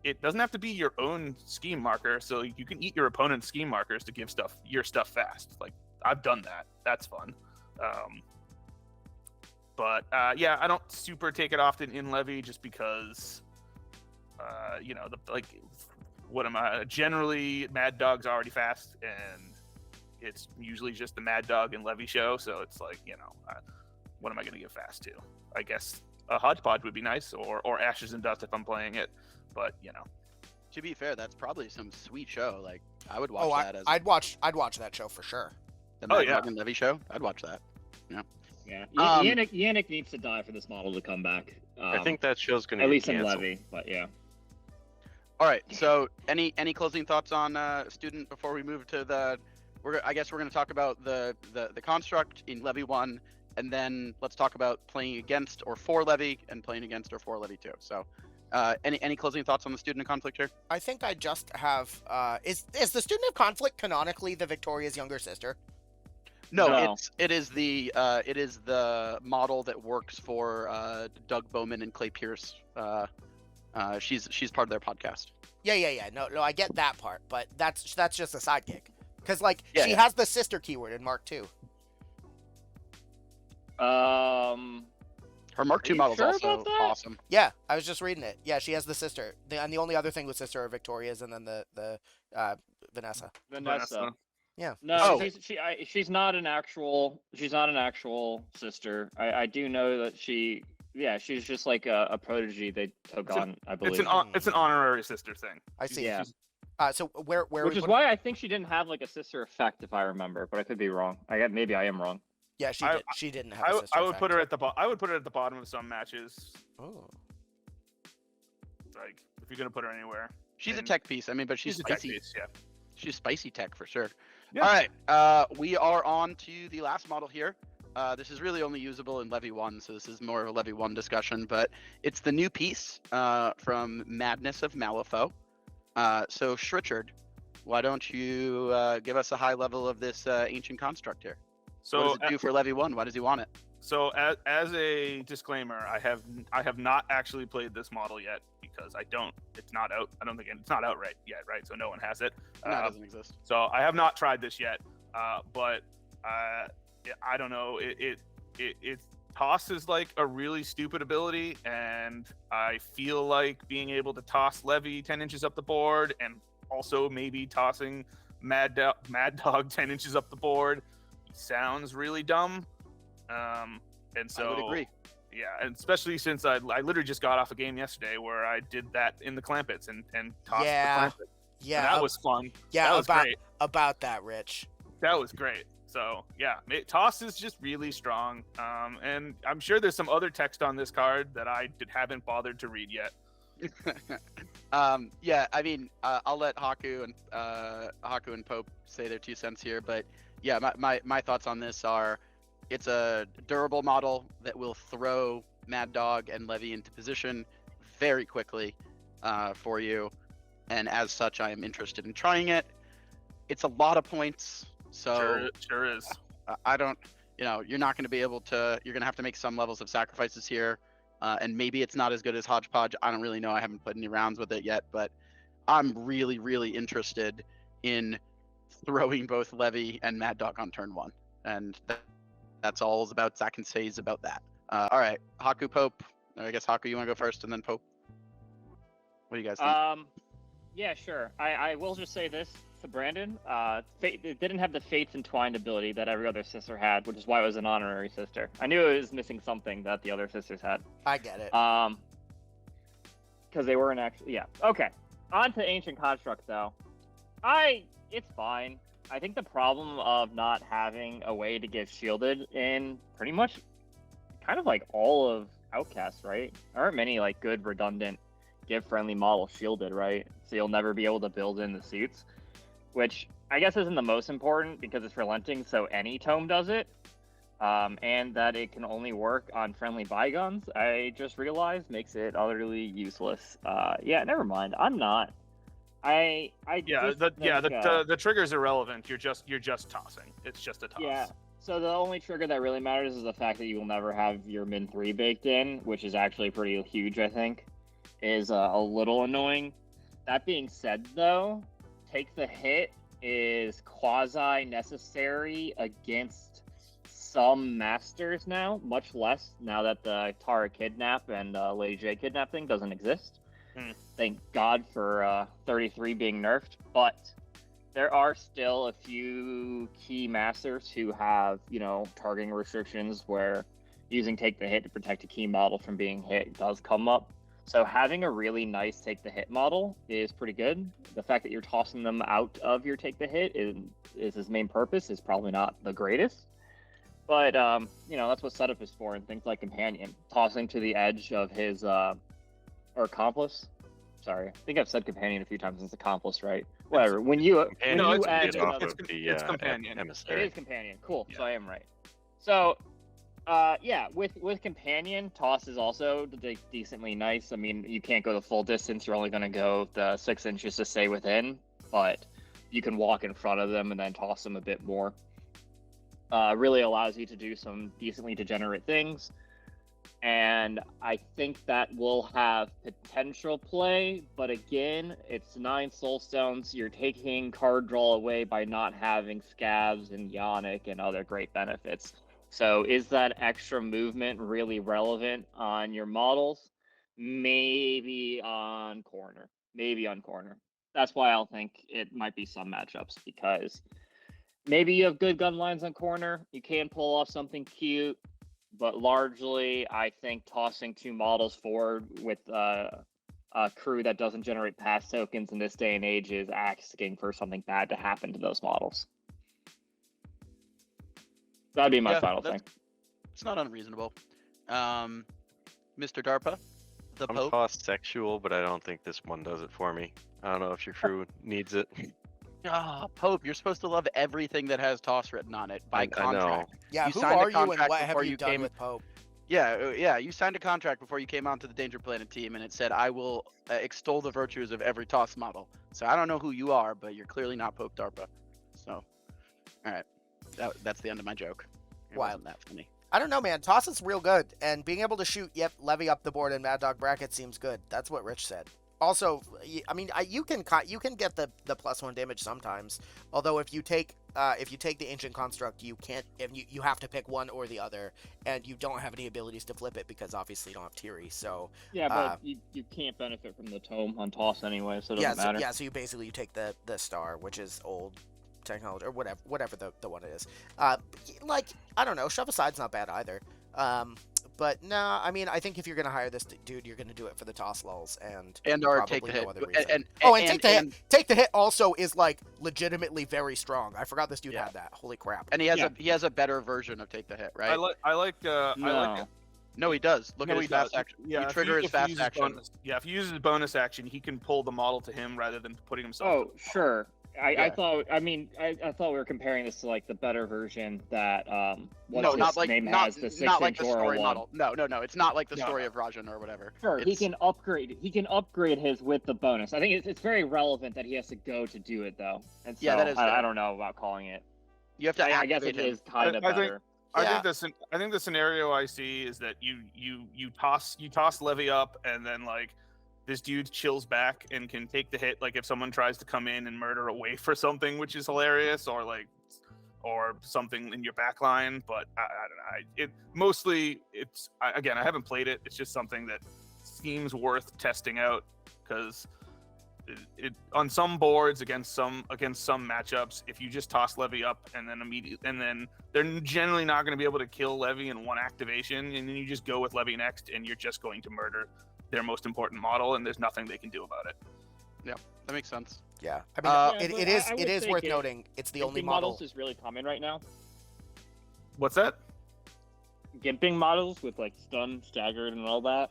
it doesn't have to be your own scheme marker, so you can eat your opponent's scheme markers to give your stuff fast. Like I've done that. That's fun. But I don't super take it often in Levy just because. What am I? Generally, Mad Dog's already fast, and it's usually just the Mad Dog and Levy show. So it's like, what am I going to give fast to? I guess a Hodgepodge would be nice, or Ashes and Dust if I'm playing it. But to be fair, that's probably some sweet show. Like I would watch that. I'd watch that show for sure. The Mad Dog and Levy show. I'd watch that. Yeah. Yeah. Yannic needs to die for this model to come back. I think that show's going to at be least canceled. in Levy, but yeah. All right. So, any closing thoughts on student before we move to I guess we're going to talk about the construct in Levy 1, and then let's talk about playing against or for Levy and playing against or for Levy 2. So, any closing thoughts on the student of conflict here? I think I just have. Is the student of conflict canonically the Victoria's younger sister? No. It is the model that works for Doug Bowman and Clay Pierce. She's part of their podcast. Yeah. No, I get that part, but that's just a sidekick. Because she has the sister keyword in Mark II. Her Mark II model is also awesome. Yeah, I was just reading it. Yeah, she has the sister. And the only other thing with sister are Victoria's and then the Vanessa. Vanessa. Yeah. No, she's not an actual sister. I do know that she's just like a prodigy they took on, I believe. It's an honorary sister thing. I see. Yeah. So where Which is why I think she didn't have like a sister effect, if I remember, but I could be wrong. Maybe I am wrong. Yeah, she didn't have a sister I would effect. put her at the I would put her at the bottom of some matches. Oh. Like if you're gonna put her anywhere. She's a tech piece. I mean, but she's a tech spicy. piece, yeah. She's spicy tech for sure. Yeah. All right, we are on to the last model here. This is really only usable in Levy 1, so this is more of a Levy 1 discussion, but it's the new piece from Madness of Malifaux. So Shrichard, why don't you give us a high level of this ancient construct here? So what does it do for Levy 1? Why does he want it? So as a disclaimer, I have not actually played this model yet because it's not out. I don't think it's not out yet, right? So no one has it. No, it doesn't exist. So I have not tried this yet, but I don't know. It toss is like a really stupid ability, and I feel like being able to toss Levy 10 inches up the board, and also maybe tossing Mad Dog 10 inches up the board sounds really dumb. And so I would agree. Yeah, and especially since I literally just got off a game yesterday where I did that in the Clampets and tossed the Clampet. Yeah, and that was fun. Yeah, that was great. About that, Rich. That was great. So yeah, toss is just really strong. And I'm sure there's some other text on this card that I haven't bothered to read yet. Yeah, I mean, I'll let Haku and Pope say their 2 cents here, but yeah, my thoughts on this are, it's a durable model that will throw Mad Dog and Levy into position very quickly for you, and as such, I am interested in trying it. It's a lot of points, so sure is. I don't, you're not going to be able to. You're going to have to make some levels of sacrifices here, and maybe it's not as good as Hodgepodge. I don't really know. I haven't put any rounds with it yet, but I'm really, really interested in throwing both Levy and Mad Dog on turn 1, and that's all I can say is about that. All right, Haku, Pope. I guess Haku, you want to go first, and then Pope. What do you guys think? Yeah, sure. I will just say this to Brandon. It didn't have the Fates Entwined ability that every other sister had, which is why it was an honorary sister. I knew it was missing something that the other sisters had. I get it. Because they weren't actually. Yeah. Okay. On to Ancient Construct, though. It's fine. I think the problem of not having a way to get shielded in pretty much kind of like all of Outcasts, right? There aren't many like good redundant give friendly models shielded, right? So you'll never be able to build in the suits, which I guess isn't the most important because it's relenting, so any tome does it. And that it can only work on friendly bygones, I just realized makes it utterly useless. Yeah, never mind. I'm not. The trigger's irrelevant. You're just tossing. It's just a toss. Yeah. So the only trigger that really matters is the fact that you will never have your min-3 baked in, which is actually pretty huge, I think, is a little annoying. That being said, though, take the hit is quasi-necessary against some masters now, much less now that the Tara kidnap and Lady J kidnap thing doesn't exist. Thank God for 33 being nerfed, but there are still a few key masters who have, targeting restrictions where using Take the Hit to protect a key model from being hit does come up. So having a really nice Take the Hit model is pretty good. The fact that you're tossing them out of your Take the Hit is his main purpose is probably not the greatest. But, that's what setup is for, and things like Companion. Tossing to the edge of his, or Accomplice. Sorry, I think I've said Companion a few times. It's Accomplice, right? Whatever. It's Companion. Emissary. It is Companion. Cool. Yeah. So I am right. So, with Companion, toss is also decently nice. I mean, you can't go the full distance. You're only going to go the 6 inches to stay within, but you can walk in front of them and then toss them a bit more. Really allows you to do some decently degenerate things. And I think that will have potential play, but again, it's 9 soul stones. You're taking card draw away by not having Scavs and Yannic and other great benefits. So is that extra movement really relevant on your models? Maybe on corner. That's why I'll think it might be some matchups, because maybe you have good gun lines on corner. You can pull off something cute, but largely, I think tossing 2 models forward with a crew that doesn't generate pass tokens in this day and age is asking for something bad to happen to those models. That'd be my final thing. It's not unreasonable. Mr. DARPA, the I'm Pope. toss sexual, but I don't think this one does it for me. I don't know if your crew needs it. Pope, you're supposed to love everything that has toss written on it by contract. I know. Yeah, You who signed a are you and contract what have before you you done came- with Pope? Yeah, you signed a contract before you came onto the Danger Planet team, and it said, I will extol the virtues of every toss model. So I don't know who you are, but you're clearly not Pope DARPA. So, all right. That's the end of my joke. It Wild. wasn't that funny. I don't know, man. Toss is real good, and being able to shoot, Levy up the board and Mad Dog Brackett seems good. That's what Rich said. Also, I mean, you can get the +1 damage sometimes. Although if you take the Ancient Construct, you can't. You have to pick one or the other, and you don't have any abilities to flip it because obviously you don't have Tiri. So yeah, but you can't benefit from the tome on toss anyway, so it doesn't matter. So you basically take the star, which is old technology or whatever the one it is. Like, I don't know, Shove Aside's not bad either. But no, I mean, I think if you're gonna hire this dude, you're gonna do it for the toss lulls and or probably take the no hit. other reason. And take the hit. Take the hit also is like legitimately very strong. I forgot this dude had that. Holy crap! And he has a better version of take the hit, right? I like. No, he does. Look at his fast action. Yeah, you trigger his fast action. If he uses bonus action, he can pull the model to him rather than putting himself. Oh, sure. I thought we were comparing this to like the better version that not like the story model. No, it's not like the story of Rajan or whatever. Sure, he can upgrade his with the bonus. I think it's very relevant that he has to go to do it though. And so that is. I don't know about calling it. You have to. I guess it is kind of better. I think the scenario I see is that you toss Levy up and then like this dude chills back and can take the hit, like if someone tries to come in and murder a Waif or something, which is hilarious, or something in your back line. But I don't know. I haven't played it. It's just something that seems worth testing out because it on some boards against some matchups, if you just toss Levy up and then they're generally not going to be able to kill Levy in one activation, and then you just go with Levy next, and you're just going to murder their most important model, and there's nothing they can do about it. Yeah, that makes sense. Yeah, I mean, it is worth noting it's the only model. Models is really common right now. What's that? Gimping models with like stun, staggered, and all that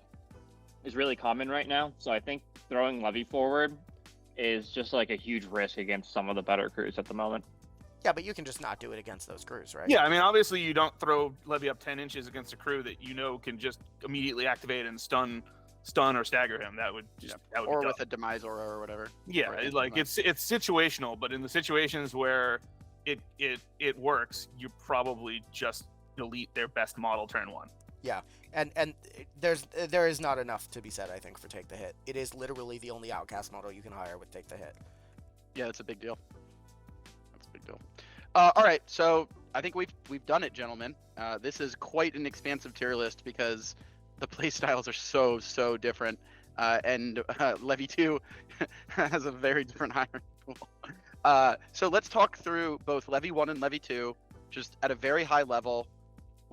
is really common right now. So I think throwing Levy forward is just like a huge risk against some of the better crews at the moment. Yeah, but you can just not do it against those crews, right? Yeah, I mean, obviously you don't throw Levy up 10 inches against a crew that you know can just immediately activate and stun or stagger him. That would be or with a demise aura or whatever. Yeah, it's situational, but in the situations where it works, you probably just delete their best model turn one. Yeah, and there is not enough to be said, I think, for Take the Hit. It is literally the only Outcast model you can hire with Take the Hit. Yeah, that's a big deal. All right, so I think we've done it, gentlemen. This is quite an expansive tier list because the play styles are so different, and Levy 2 has a very different hiring pool. So let's talk through both Levy 1 and Levy 2, just at a very high level.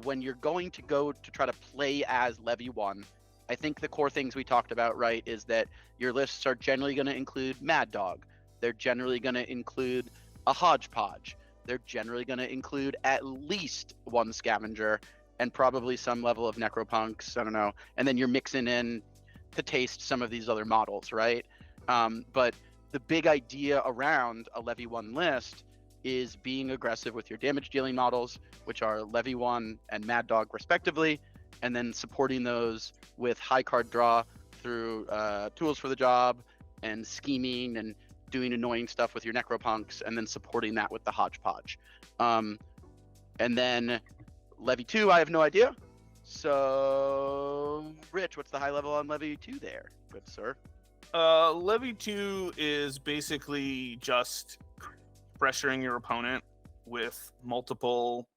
When you're going to go to try to play as Levy 1, I think the core things we talked about, right, is that your lists are generally going to include Mad Dog. They're generally going to include a Hodgepodge. They're generally going to include at least one Scavenger and probably some level of Necropunks, I don't know. And then you're mixing in to taste some of these other models, right? But the big idea around a Levy 1 list is being aggressive with your damage dealing models, which are Levy 1 and Mad Dog respectively, and then supporting those with high card draw through tools for the job and scheming and doing annoying stuff with your Necropunks, and then supporting that with the Hodgepodge. And then Levy 2, I have no idea. So, Rich, what's the high level on Levy 2 there, good sir? Levy 2 is basically just pressuring your opponent with multiple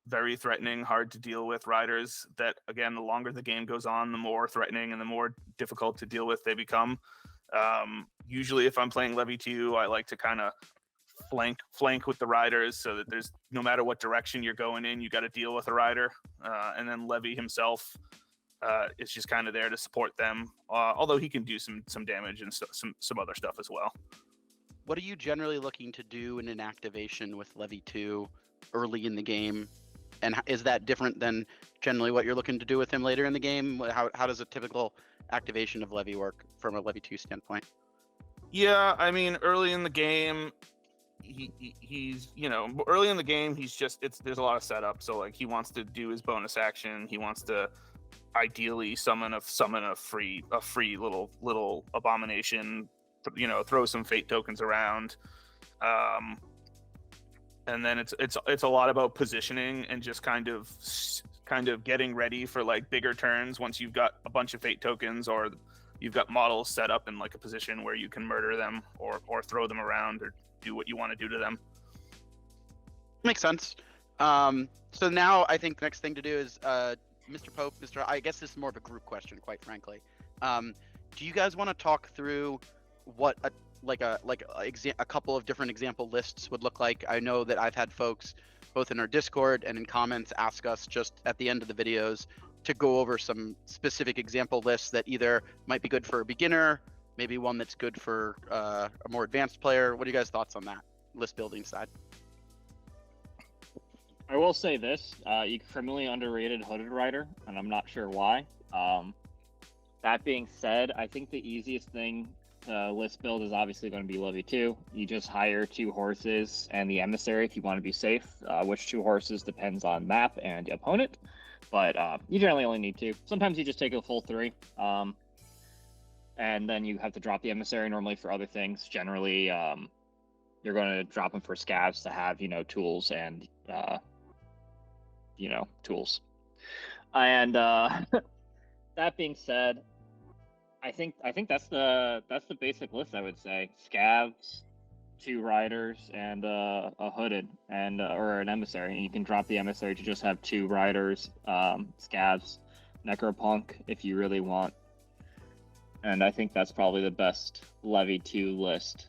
very threatening, hard to deal with riders that, again, the longer the game goes on, the more threatening and the more difficult to deal with they become. Usually if I'm playing Levy 2, I like to kind of flank with the riders, so that there's no matter what direction you're going in, you got to deal with a rider. And then Levy himself is just kind of there to support them, although he can do some damage and some other stuff as well. What are you generally looking to do in an activation with Levy 2 early in the game? And is that different than generally what you're looking to do with him later in the game? How does a typical activation of Levy work from a Levy 2 standpoint? Yeah, I mean, early in the game, he's early in the game, there's a lot of setup. So like he wants to do his bonus action. He wants to ideally summon a free little abomination. Throw some fate tokens around. And then it's a lot about positioning and just kind of getting ready for like bigger turns once you've got a bunch of fate tokens or you've got models set up in like a position where you can murder them or throw them around or do what you want to do to them. Makes sense. So now I think next thing to do is Mr. Pope, I guess this is more of a group question, quite frankly. Do you guys want to talk through what a couple of different example lists would look like? I know that I've had folks both in our Discord and in comments ask us just at the end of the videos to go over some specific example lists that either might be good for a beginner, maybe one that's good for a more advanced player. What are you guys' thoughts on that list building side? I will say this, you criminally underrated Hooded Rider, and I'm not sure why. That being said, I think the easiest thing list build is obviously going to be Levy 2. You just hire 2 horses and the emissary if you want to be safe. Which 2 horses depends on map and opponent, but you generally only need 2. Sometimes you just take a full 3, and then you have to drop the emissary normally for other things. Generally, you're going to drop them for scavs to have tools and tools. And that being said, I think that's the basic list. I would say scavs, 2 riders, and a hooded and or an emissary. And you can drop the emissary to just have 2 riders, scavs, Necropunk if you really want. And I think that's probably the best Levy 2 list.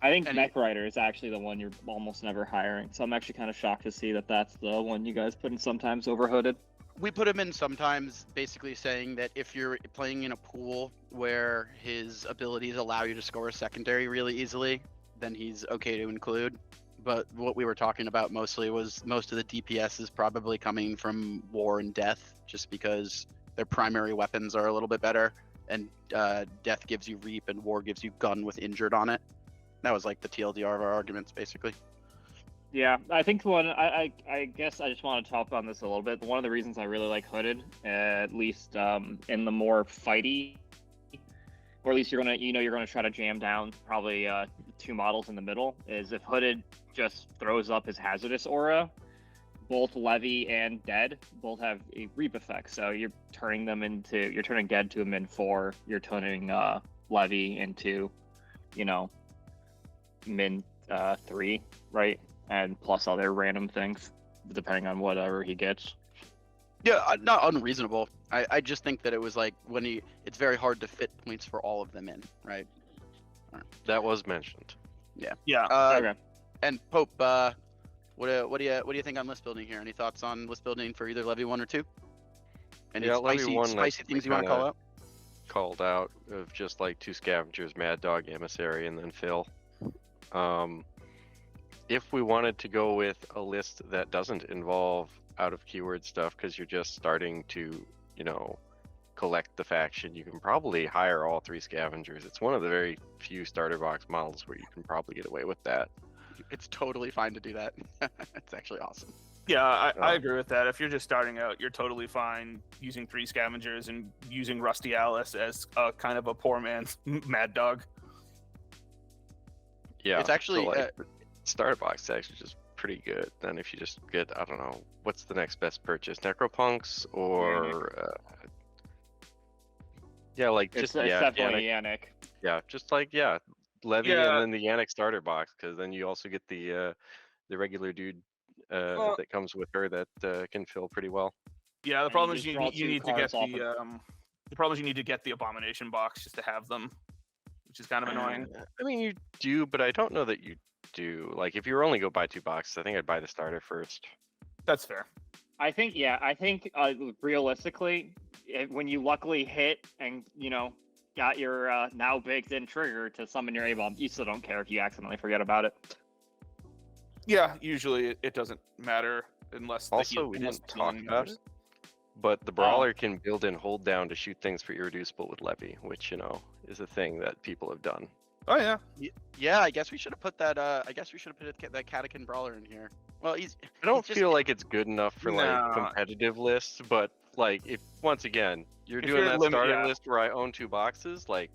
I think Mech Rider is actually the one you're almost never hiring. So I'm actually kind of shocked to see that that's the one you guys put in sometimes over Hooded. We put him in sometimes, basically saying that if you're playing in a pool where his abilities allow you to score a secondary really easily, then he's okay to include. But what we were talking about mostly was most of the DPS is probably coming from War and Death, just because their primary weapons are a little bit better, and Death gives you Reap and War gives you Gun with Injured on it. That was like the TLDR of our arguments, basically. Yeah, I think I guess I just want to talk on this a little bit. One of the reasons I really like Hooded, at least in the more fighty, or at least you're gonna try to jam down probably 2 models in the middle, is if Hooded just throws up his hazardous aura, both Levy and Dead both have a Reap effect. So you're turning Dead to a min 4, you're turning Levy into, min 3, right? And plus other random things, depending on whatever he gets. Yeah, not unreasonable. I just think that it was like it's very hard to fit points for all of them in, right? That was mentioned. Yeah. Yeah. Okay. And Pope, what do you think on list building here? Any thoughts on list building for either Levy 1 or 2? Any spicy things you want to call out? Called out of just like 2 scavengers, Mad Dog, Emissary, and then Phil. If we wanted to go with a list that doesn't involve out of keyword stuff, because you're just starting to, collect the faction, you can probably hire all 3 scavengers. It's one of the very few starter box models where you can probably get away with that. It's totally fine to do that. It's actually awesome. Yeah, I agree with that. If you're just starting out, you're totally fine using 3 scavengers and using Rusty Alyce as a kind of a poor man's Mad Dog. Yeah, it's actually starter box is actually just pretty good. Then if you just get, I don't know, what's the next best purchase? Necropunks or it's definitely Yannic. Yeah, just Levy and then the Yannic starter box, because then you also get the regular dude that comes with her that can fill pretty well. Yeah, the problem is you need to get the problem is you need to get the Abomination box just to have them. which is kind of annoying. I mean, you do, but I don't know that you do. Like, if you were only go buy 2 boxes, I think I'd buy the starter first. That's fair. I think realistically, when you luckily hit and got your now baked in trigger to summon your A-bomb, you still don't care if you accidentally forget about it. Yeah, usually it doesn't matter unless Also, we didn't talk about it, but the brawler can build in hold down to shoot things for irreducible with Levy, which is a thing that people have done. Oh yeah. Yeah, I guess we should have put that. I guess we should have put that Catachan brawler in here. Well, I don't feel like it's good enough for like competitive lists, but like if once again you're doing that starter list where I own 2 boxes, like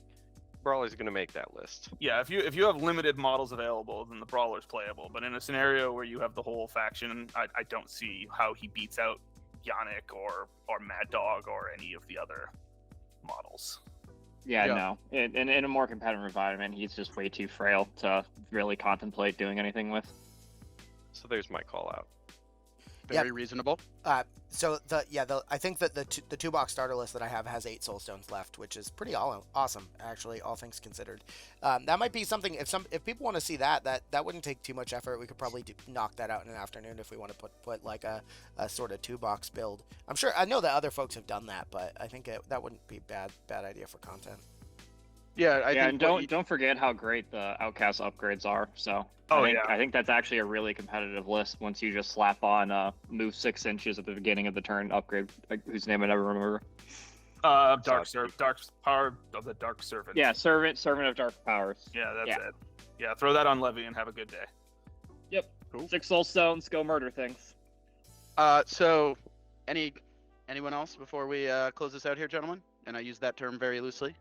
brawler's gonna make that list. Yeah, if you have limited models available, then the brawler's playable. But in a scenario where you have the whole faction, I don't see how he beats out Yannic or Mad Dog or any of the other models. Yeah, no. In a more competitive environment, he's just way too frail to really contemplate doing anything with. So there's my call out. Very reasonable. I think that the 2 box starter list that I have has 8 soulstones left, which is pretty awesome, actually, all things considered. That might be something if people want to see that wouldn't take too much effort. We could probably knock that out in an afternoon if we want to put like a sort of 2 box build. I know that other folks have done that, but I think that wouldn't be bad idea for content. Yeah, I think and don't forget how great the Outcast upgrades are. So I think that's actually a really competitive list once you just slap on move 6 inches at the beginning of the turn upgrade, whose name I never remember. Dark Power of the Dark Servant. Yeah, Servant of Dark Powers. Yeah, that's it. Yeah, throw that on Levy and have a good day. Yep. Cool. 6 soul stones, go murder things. So anyone else before we close this out here, gentlemen? And I use that term very loosely. Mm-hmm.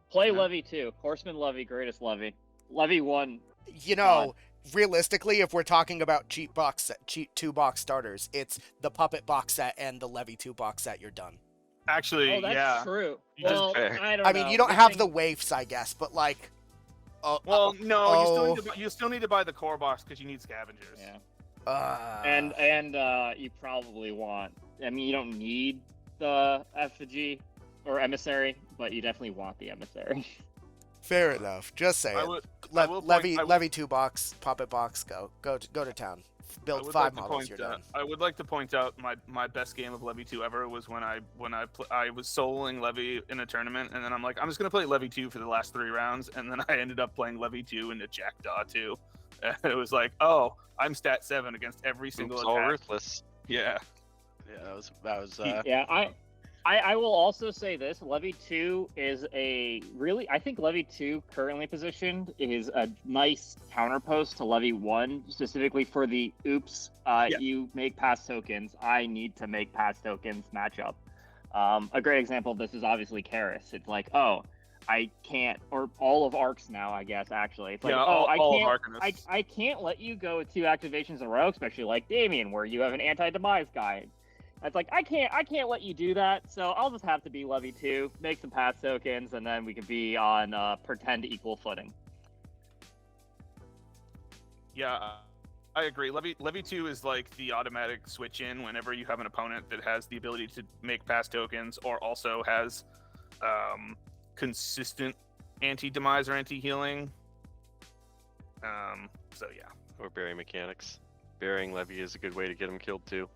Play Levy 2. Horseman Levy, greatest Levy. Levy 1. Realistically, if we're talking about cheap 2 box starters, it's the Puppet box set and the Levy 2 box set. You're done. Actually, that's true. Well, I mean, you don't have the waifs, I guess, but like. You still need to buy the core box because you need scavengers. Yeah. And you probably want. I mean, you don't need the effigy or emissary, but you definitely want the emissary. Fair enough. Just saying. Levy 2 box, Puppet box. Go to town. Build 5 models. You're done. I would like to point out my best game of Levy 2 ever was when I was soloing Levy in a tournament, and then I'm like, I'm just gonna play Levy 2 for the last 3 rounds, and then I ended up playing Levy 2 into Jackdaw 2. And it was like, oh, I'm stat 7 against every single attack. All ruthless. Yeah. Yeah, that was. Yeah, I will also say this: Levy 2 is I think Levy 2 currently positioned is a nice counterpost to Levy 1, specifically for the you make pass tokens, I need to make pass tokens matchup. A great example of this is obviously Karis. It's like, oh, I can't, or all of Arcs now, I guess, actually. It's like, I can't let you go 2 activations in a row, especially like Damien, where you have an anti-demise guy. It's like, I can't let you do that, so I'll just have to be Levy 2, make some pass tokens, and then we can be on pretend equal footing. Yeah, I agree. Levy 2 is like the automatic switch in whenever you have an opponent that has the ability to make pass tokens or also has consistent anti-demise or anti-healing. So yeah. Or bury mechanics. Burying Levy is a good way to get him killed too.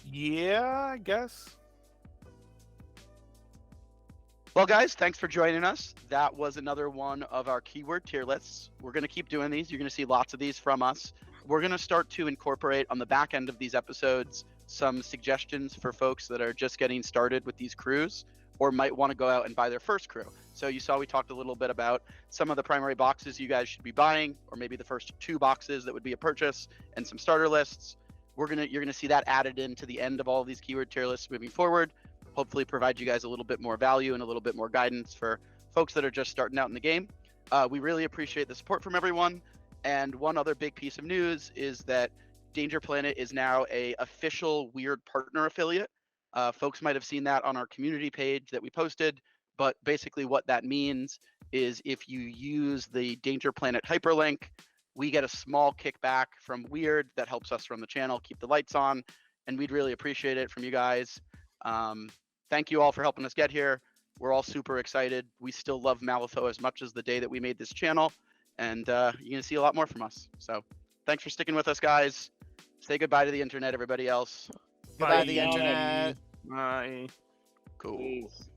Yeah, I guess. Well, guys, thanks for joining us. That was another one of our keyword tier lists. We're going to keep doing these. You're going to see lots of these from us. We're going to start to incorporate on the back end of these episodes some suggestions for folks that are just getting started with these crews or might want to go out and buy their first crew. So you saw we talked a little bit about some of the primary boxes you guys should be buying, or maybe the first 2 boxes that would be a purchase, and some starter lists. You're gonna see that added into the end of all of these keyword tier lists moving forward. Hopefully provide you guys a little bit more value and a little bit more guidance for folks that are just starting out in the game. We really appreciate the support from everyone. And one other big piece of news is that Danger Planet is now a official Weird Partner affiliate. Folks might have seen that on our community page that we posted, but basically what that means is if you use the Danger Planet hyperlink, we get a small kickback from Weird that helps us run the channel, keep the lights on, and we'd really appreciate it from you guys. Thank you all for helping us get here. We're all super excited. We still love Malifaux as much as the day that we made this channel, and you're gonna see a lot more from us. So thanks for sticking with us, guys. Say goodbye to the internet, everybody else. Goodbye, Bye. the internet. Bye. Cool. Please.